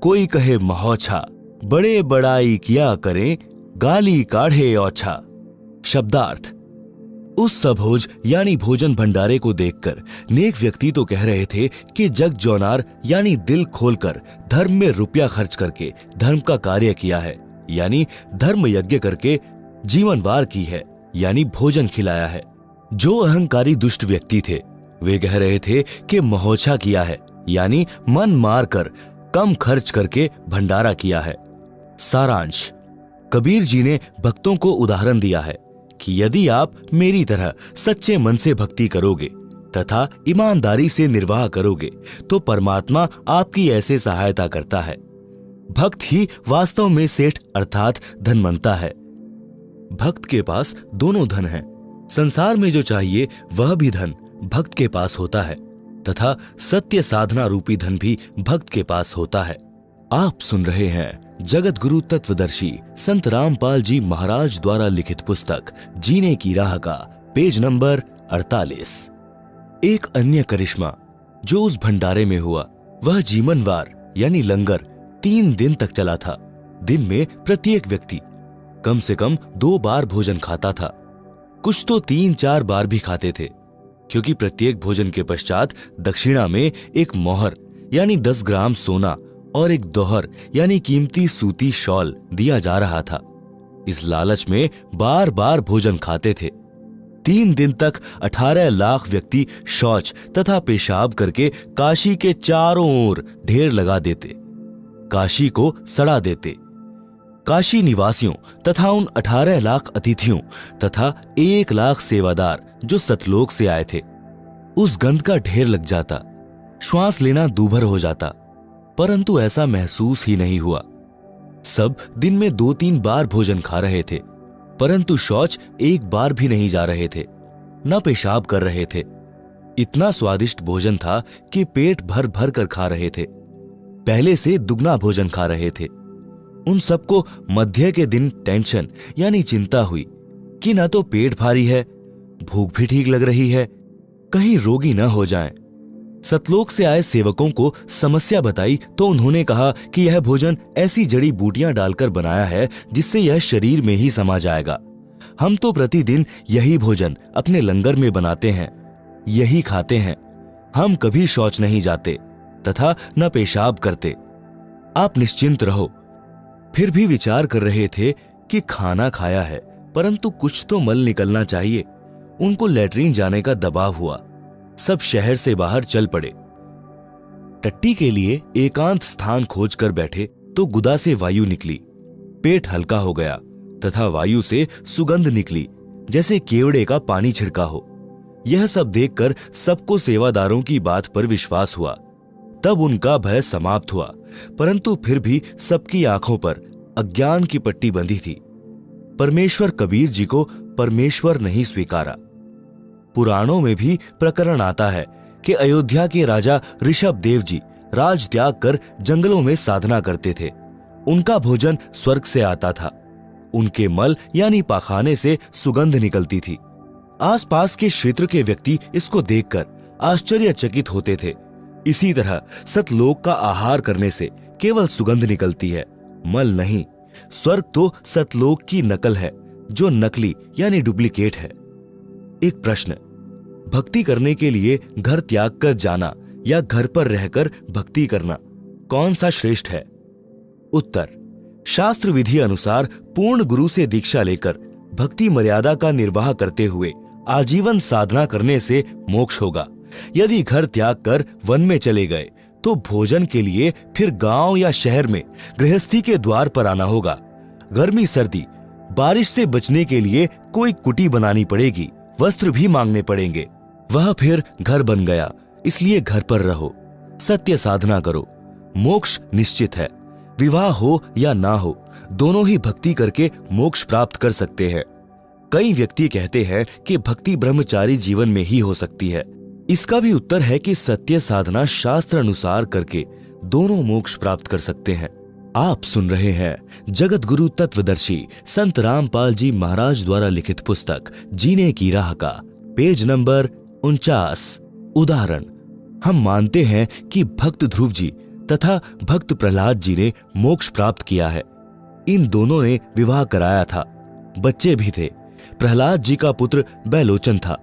कोई कहे महोछा, बड़े बड़ाई किया करें, गाली काढ़े औछा। शब्दार्थ, उस सबभोज यानी भोजन भंडारे को देखकर नेक व्यक्ति तो कह रहे थे कि जग जौनार यानी दिल खोलकर धर्म में रुपया खर्च करके धर्म का कार्य किया है, यानी धर्म यज्ञ करके जीवन वार की है, यानी भोजन खिलाया है। जो अहंकारी दुष्ट व्यक्ति थे वे कह रहे थे कि महोछा किया है, यानी मन मार कर कम खर्च करके भंडारा किया है। सारांश, कबीर जी ने भक्तों को उदाहरण दिया है कि यदि आप मेरी तरह सच्चे मन से भक्ति करोगे तथा ईमानदारी से निर्वाह करोगे तो परमात्मा आपकी ऐसे सहायता करता है। भक्त ही वास्तव में सेठ अर्थात धनवंता है। भक्त के पास दोनों धन हैं। संसार में जो चाहिए वह भी धन भक्त के पास होता है तथा सत्य साधना रूपी धन भी भक्त के पास होता है। आप सुन रहे हैं जगत गुरु तत्वदर्शी संत रामपाल जी महाराज द्वारा लिखित पुस्तक जीने की राह का पेज नंबर 48। एक अन्य करिश्मा जो उस भंडारे में हुआ वह जीवनवार यानी लंगर 3 दिन तक चला था। दिन में प्रत्येक व्यक्ति कम से कम 2 बार भोजन खाता था। कुछ तो 3-4 बार भी खाते थे, क्योंकि प्रत्येक भोजन के पश्चात दक्षिणा में एक मोहर यानी 10 ग्राम सोना और एक दोहर यानी कीमती सूती शॉल दिया जा रहा था। इस लालच में बार बार भोजन खाते थे। 3 दिन तक 18 लाख व्यक्ति शौच तथा पेशाब करके काशी के चारों ओर ढेर लगा देते, काशी को सड़ा देते। काशी निवासियों तथा उन 18 लाख अतिथियों तथा 1 लाख सेवादार जो सतलोक से आए थे, उस गंध का ढेर लग जाता। श्वास लेना दूभर हो जाता, परंतु ऐसा महसूस ही नहीं हुआ। सब दिन में 2-3 बार भोजन खा रहे थे, परंतु शौच 1 बार भी नहीं जा रहे थे, न पेशाब कर रहे थे। इतना स्वादिष्ट भोजन था कि पेट भर भर कर खा रहे थे, पहले से दुगना भोजन खा रहे थे। उन सबको मध्य के दिन टेंशन यानी चिंता हुई कि न तो पेट भारी है, भूख भी ठीक लग रही है, कहीं रोगी न हो जाएं। सतलोक से आए सेवकों को समस्या बताई तो उन्होंने कहा कि यह भोजन ऐसी जड़ी बूटियां डालकर बनाया है जिससे यह शरीर में ही समा जाएगा। हम तो प्रतिदिन यही भोजन अपने लंगर में बनाते हैं, यही खाते हैं। हम कभी शौच नहीं जाते तथा न पेशाब करते। आप निश्चिंत रहो। फिर भी विचार कर रहे थे कि खाना खाया है, परंतु कुछ तो मल निकलना चाहिए। उनको लैट्रिन जाने का दबाव हुआ। सब शहर से बाहर चल पड़े। टट्टी के लिए एकांत स्थान खोज कर बैठे तो गुदा से वायु निकली। पेट हल्का हो गया तथा वायु से सुगंध निकली जैसे केवड़े का पानी छिड़का हो। यह सब देखकर सबको सेवादारों की बात पर विश्वास हुआ। तब उनका भय समाप्त हुआ, परंतु फिर भी सबकी आंखों पर अज्ञान की पट्टी बंधी थी। परमेश्वर कबीर जी को परमेश्वर नहीं स्वीकारा। पुराणों में भी प्रकरण आता है कि अयोध्या के राजा ऋषभ देव जी राज त्याग कर जंगलों में साधना करते थे। उनका भोजन स्वर्ग से आता था। उनके मल यानी पाखाने से सुगंध निकलती थी। आसपास के क्षेत्र के व्यक्ति इसको देखकर आश्चर्यचकित होते थे। इसी तरह सतलोक का आहार करने से केवल सुगंध निकलती है, मल नहीं। स्वर्ग तो सतलोक की नकल है जो नकली यानी डुप्लीकेट है। एक प्रश्न, भक्ति करने के लिए घर त्याग कर जाना या घर पर रहकर भक्ति करना कौन सा श्रेष्ठ है? उत्तर, शास्त्र विधि अनुसार पूर्ण गुरु से दीक्षा लेकर भक्ति मर्यादा का निर्वाह करते हुए आजीवन साधना करने से मोक्ष होगा। यदि घर त्याग कर वन में चले गए तो भोजन के लिए फिर गांव या शहर में गृहस्थी के द्वार पर आना होगा। गर्मी सर्दी बारिश से बचने के लिए कोई कुटी बनानी पड़ेगी, वस्त्र भी मांगने पड़ेंगे। वह फिर घर बन गया, इसलिए घर पर रहो, सत्य साधना करो, मोक्ष निश्चित है। विवाह हो या ना हो, दोनों ही भक्ति करके मोक्ष प्राप्त कर सकते हैं। कई व्यक्ति कहते हैं कि भक्ति ब्रह्मचारी जीवन में ही हो सकती है। इसका भी उत्तर है कि सत्य साधना शास्त्र अनुसार करके दोनों मोक्ष प्राप्त कर सकते हैं। आप सुन रहे हैं जगत गुरु तत्वदर्शी संत रामपाल जी महाराज द्वारा लिखित पुस्तक जीने की राह का पेज नंबर 49। उदाहरण, हम मानते हैं कि भक्त ध्रुव जी तथा भक्त प्रहलाद जी ने मोक्ष प्राप्त किया है। इन दोनों ने विवाह कराया था, बच्चे भी थे। प्रहलाद जी का पुत्र बैलोचन था,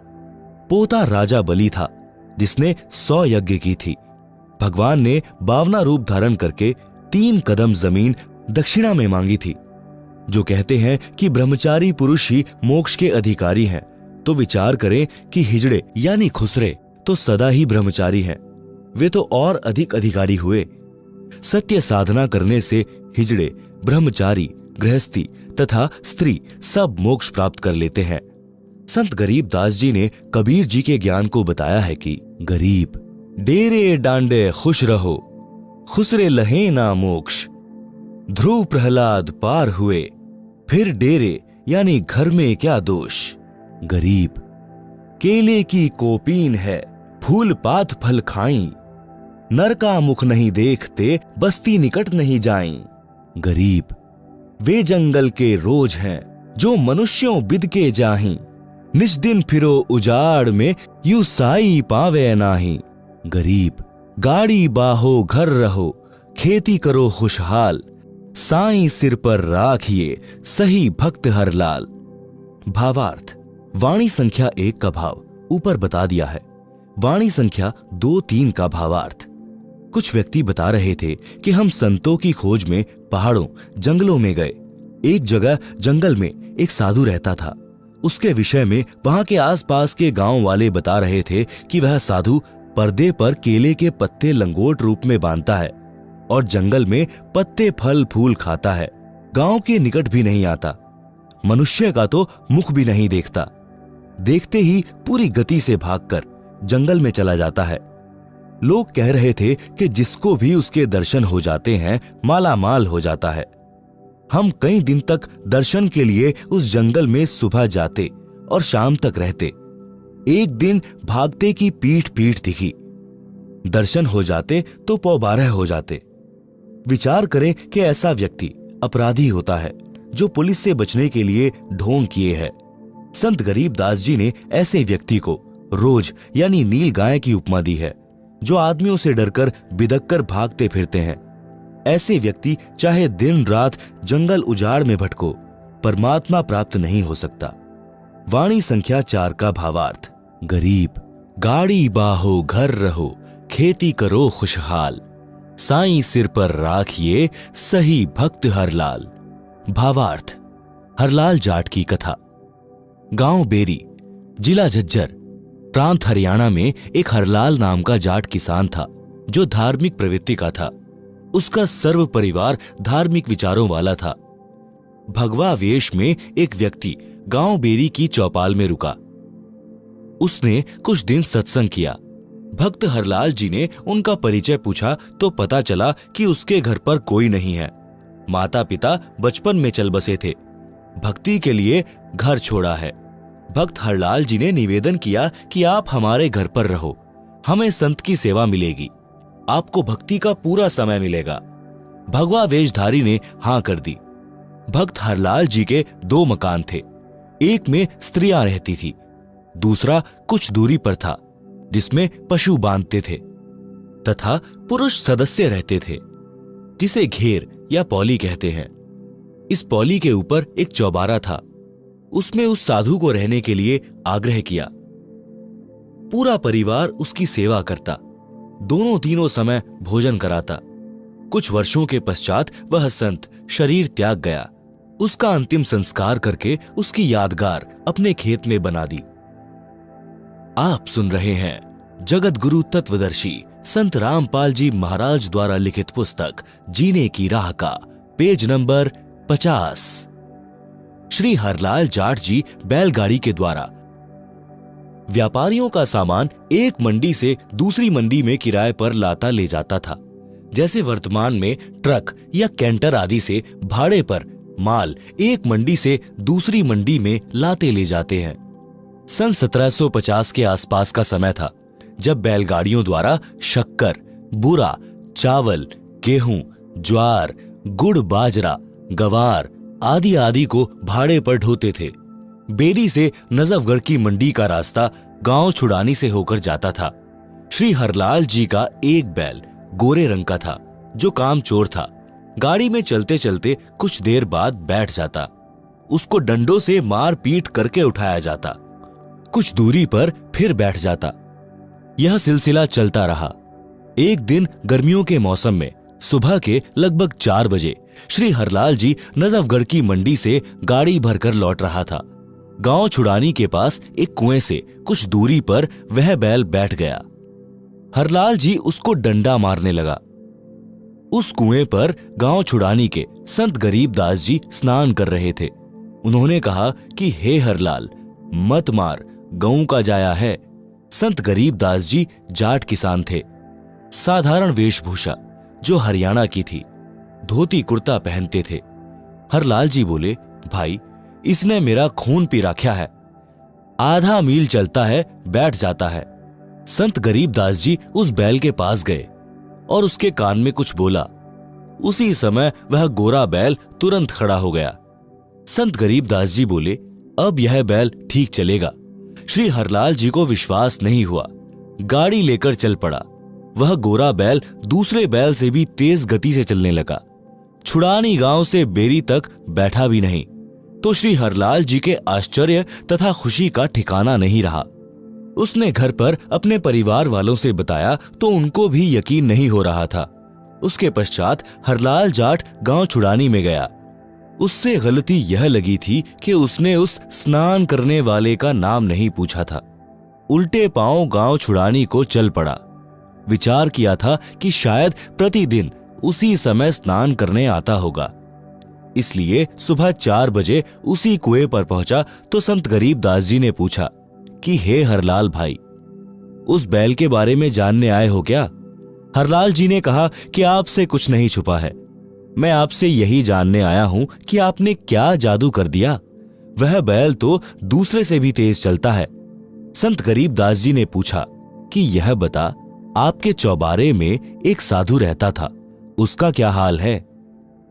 पोता राजा बलि था जिसने 100 यज्ञ की थी। भगवान ने 52 रूप धारण करके 3 कदम जमीन दक्षिणा में मांगी थी। जो कहते हैं कि ब्रह्मचारी पुरुष ही मोक्ष के अधिकारी हैं, तो विचार करें कि हिजड़े यानी खुसरे तो सदा ही ब्रह्मचारी हैं, वे तो और अधिक अधिकारी हुए। सत्य साधना करने से हिजड़े, ब्रह्मचारी, गृहस्थी तथा स्त्री सब मोक्ष प्राप्त कर लेते हैं। संत गरीब दास जी ने कबीर जी के ज्ञान को बताया है कि गरीब डेरे डांडे खुश रहो, खुसरे लहे ना मोक्ष। ध्रुव प्रहलाद पार हुए, फिर डेरे यानी घर में क्या दोष। गरीब केले की कोपीन है, फूल पात फल खाई, नर का मुख नहीं देखते, बस्ती निकट नहीं जाई। गरीब वे जंगल के रोज हैं, जो मनुष्यों बिद के जाही, निज दिन फिरो उजाड़ में, यूं साई पावे नाही। गरीब गाड़ी बाहो घर रहो, खेती करो खुशहाल, साईं सिर पर राखिए, सही भक्त हर लाल। भावार्थ, वाणी संख्या 1 का भाव ऊपर बता दिया है। वाणी संख्या 2, 3 का भावार्थ। कुछ व्यक्ति बता रहे थे कि हम संतों की खोज में पहाड़ों, जंगलों में गए। एक जगह जंगल में एक साधु रहता था। उसके विषय में वहां के आसपास के गांव वाले बता रहे थे कि वह साधु पर्दे पर केले के पत्ते लंगोट रूप में बांधता है और जंगल में पत्ते फल फूल खाता है। गांव के निकट भी नहीं आता, मनुष्य का तो मुख भी नहीं देखता। देखते ही पूरी गति से भागकर जंगल में चला जाता है। लोग कह रहे थे कि जिसको भी उसके दर्शन हो जाते हैं माला माल हो जाता है। हम कई दिन तक दर्शन के लिए उस जंगल में सुबह जाते और शाम तक रहते। एक दिन भागते की पीठ पीठ दिखी, दर्शन हो जाते तो 12:15 हो जाते। विचार करें कि ऐसा व्यक्ति अपराधी होता है जो पुलिस से बचने के लिए ढोंग किए है। संत गरीब दास जी ने ऐसे व्यक्ति को रोज यानी नील गाय की उपमा दी है, जो आदमियों से डरकर बिदक कर भागते फिरते हैं। ऐसे व्यक्ति चाहे दिन रात जंगल उजाड़ में भटको, परमात्मा प्राप्त नहीं हो सकता। वाणी संख्या 4 का भावार्थ। गरीब गाड़ी बाहो घर रहो, खेती करो खुशहाल, साईं सिर पर राखिए, सही भक्त हरलाल। भावार्थ, हरलाल जाट की कथा। गांव बेरी, जिला झज्जर, प्रांत हरियाणा में एक हरलाल नाम का जाट किसान था जो धार्मिक प्रवृत्ति का था। उसका सर्व परिवार धार्मिक विचारों वाला था। भगवा वेश में एक व्यक्ति गांव बेरी की चौपाल में रुका। उसने कुछ दिन सत्संग किया। भक्त हरलाल जी ने उनका परिचय पूछा तो पता चला कि उसके घर पर कोई नहीं है। माता पिता बचपन में चल बसे थे। भक्ति के लिए घर छोड़ा है। भक्त हरलाल जी ने निवेदन किया कि आप हमारे घर पर रहो, हमें संत की सेवा मिलेगी, आपको भक्ति का पूरा समय मिलेगा। भगवा वेशधारी ने हां कर दी। भक्त हरलाल जी के 2 मकान थे। एक में स्त्रियां रहती थी, दूसरा कुछ दूरी पर था जिसमें पशु बांधते थे तथा पुरुष सदस्य रहते थे, जिसे घेर या पौली कहते हैं। इस पौली के ऊपर एक चौबारा था। उसमें उस साधु को रहने के लिए आग्रह किया। पूरा परिवार उसकी सेवा करता, दोनों तीनों समय भोजन कराता। कुछ वर्षों के पश्चात वह संत शरीर त्याग गया। उसका अंतिम संस्कार करके उसकी यादगार अपने खेत में बना दी। आप सुन रहे हैं जगत गुरु तत्वदर्शी संत रामपाल जी महाराज द्वारा लिखित पुस्तक जीने की राह का पेज नंबर 50। श्री हरलाल जाट जी बैलगाड़ी के द्वारा व्यापारियों का सामान एक मंडी से दूसरी मंडी में किराए पर लाता ले जाता था। जैसे वर्तमान में ट्रक या कैंटर आदि से भाड़े पर माल एक मंडी से दूसरी मंडी में लाते ले जाते हैं। सन 1750 के आसपास का समय था जब बैलगाड़ियों द्वारा शक्कर, बूरा, चावल, गेहूं, ज्वार, गुड़, बाजरा, गवार आदि आदि को भाड़े पर ढोते थे। बेरी से नजफगढ़ की मंडी का रास्ता गांव छुड़ानी से होकर जाता था। श्री हरलाल जी का एक बैल गोरे रंग का था जो कामचोर था। गाड़ी में चलते चलते कुछ देर बाद बैठ जाता। उसको डंडों से मार पीट करके उठाया जाता। कुछ दूरी पर फिर बैठ जाता। यह सिलसिला चलता रहा। एक दिन गर्मियों के मौसम में सुबह के लगभग 4 बजे श्री हरलाल जी नजफगढ़ की मंडी से गाड़ी भरकर लौट रहा था। गांव छुड़ानी के पास एक कुएं से कुछ दूरी पर वह बैल बैठ गया। हरलाल जी उसको डंडा मारने लगा। उस कुएं पर गांव छुड़ानी के संत गरीबदास जी स्नान कर रहे थे। उन्होंने कहा कि हे हरलाल, मत मार, गऊ का जाया है। संत गरीबदास जी जाट किसान थे। साधारण वेशभूषा जो हरियाणा की थी, धोती कुर्ता पहनते थे। हरलाल जी बोले, भाई, इसने मेरा खून पी रखा है। आधा मील चलता है, बैठ जाता है। संत गरीबदास जी उस बैल के पास गए और उसके कान में कुछ बोला। उसी समय वह गोरा बैल तुरंत खड़ा हो गया। संत गरीबदास जी बोले, अब यह बैल ठीक चलेगा। श्री हरलाल जी को विश्वास नहीं हुआ। गाड़ी लेकर चल पड़ा। वह गोरा बैल दूसरे बैल से भी तेज गति से चलने लगा। छुड़ानी गांव से बेरी तक बैठा भी नहीं तो श्री हरलाल जी के आश्चर्य तथा खुशी का ठिकाना नहीं रहा। उसने घर पर अपने परिवार वालों से बताया तो उनको भी यकीन नहीं हो रहा था। उसके पश्चात हरलाल जाट गांव छुड़ानी में गया। उससे गलती यह लगी थी कि उसने उस स्नान करने वाले का नाम नहीं पूछा था। उल्टे पांव गांव छुड़ानी को चल पड़ा। विचार किया था कि शायद प्रतिदिन उसी समय स्नान करने आता होगा। इसलिए सुबह 4 बजे उसी कुएं पर पहुंचा तो संत गरीबदास जी ने पूछा कि हे हरलाल भाई, उस बैल के बारे में जानने आए हो क्या? हरलाल जी ने कहा कि आपसे कुछ नहीं छुपा है। मैं आपसे यही जानने आया हूं कि आपने क्या जादू कर दिया। वह बैल तो दूसरे से भी तेज चलता है। संत गरीबदास जी ने पूछा कि यह बता, आपके चौबारे में एक साधु रहता था, उसका क्या हाल है?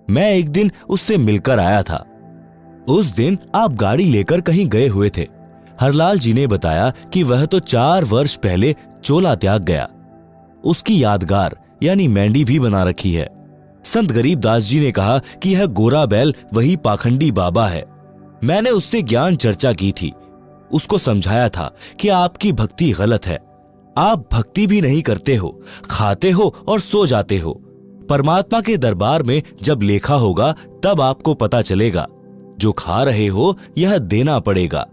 मैं एक दिन उससे मिलकर आया था। उस दिन आप गाड़ी लेकर कहीं गए हुए थे। हरलाल जी ने बताया कि वह तो 4 वर्ष पहले चोला त्याग गया। उसकी यादगार यानी मेंढी भी बना रखी है। संत गरीबदास जी ने कहा कि यह गोरा बैल वही पाखंडी बाबा है। मैंने उससे ज्ञान चर्चा की थी। उसको समझाया था कि आपकी भक्ति गलत है। आप भक्ति भी नहीं करते हो, खाते हो और सो जाते हो। परमात्मा के दरबार में जब लेखा होगा तब आपको पता चलेगा। जो खा रहे हो यह देना पड़ेगा।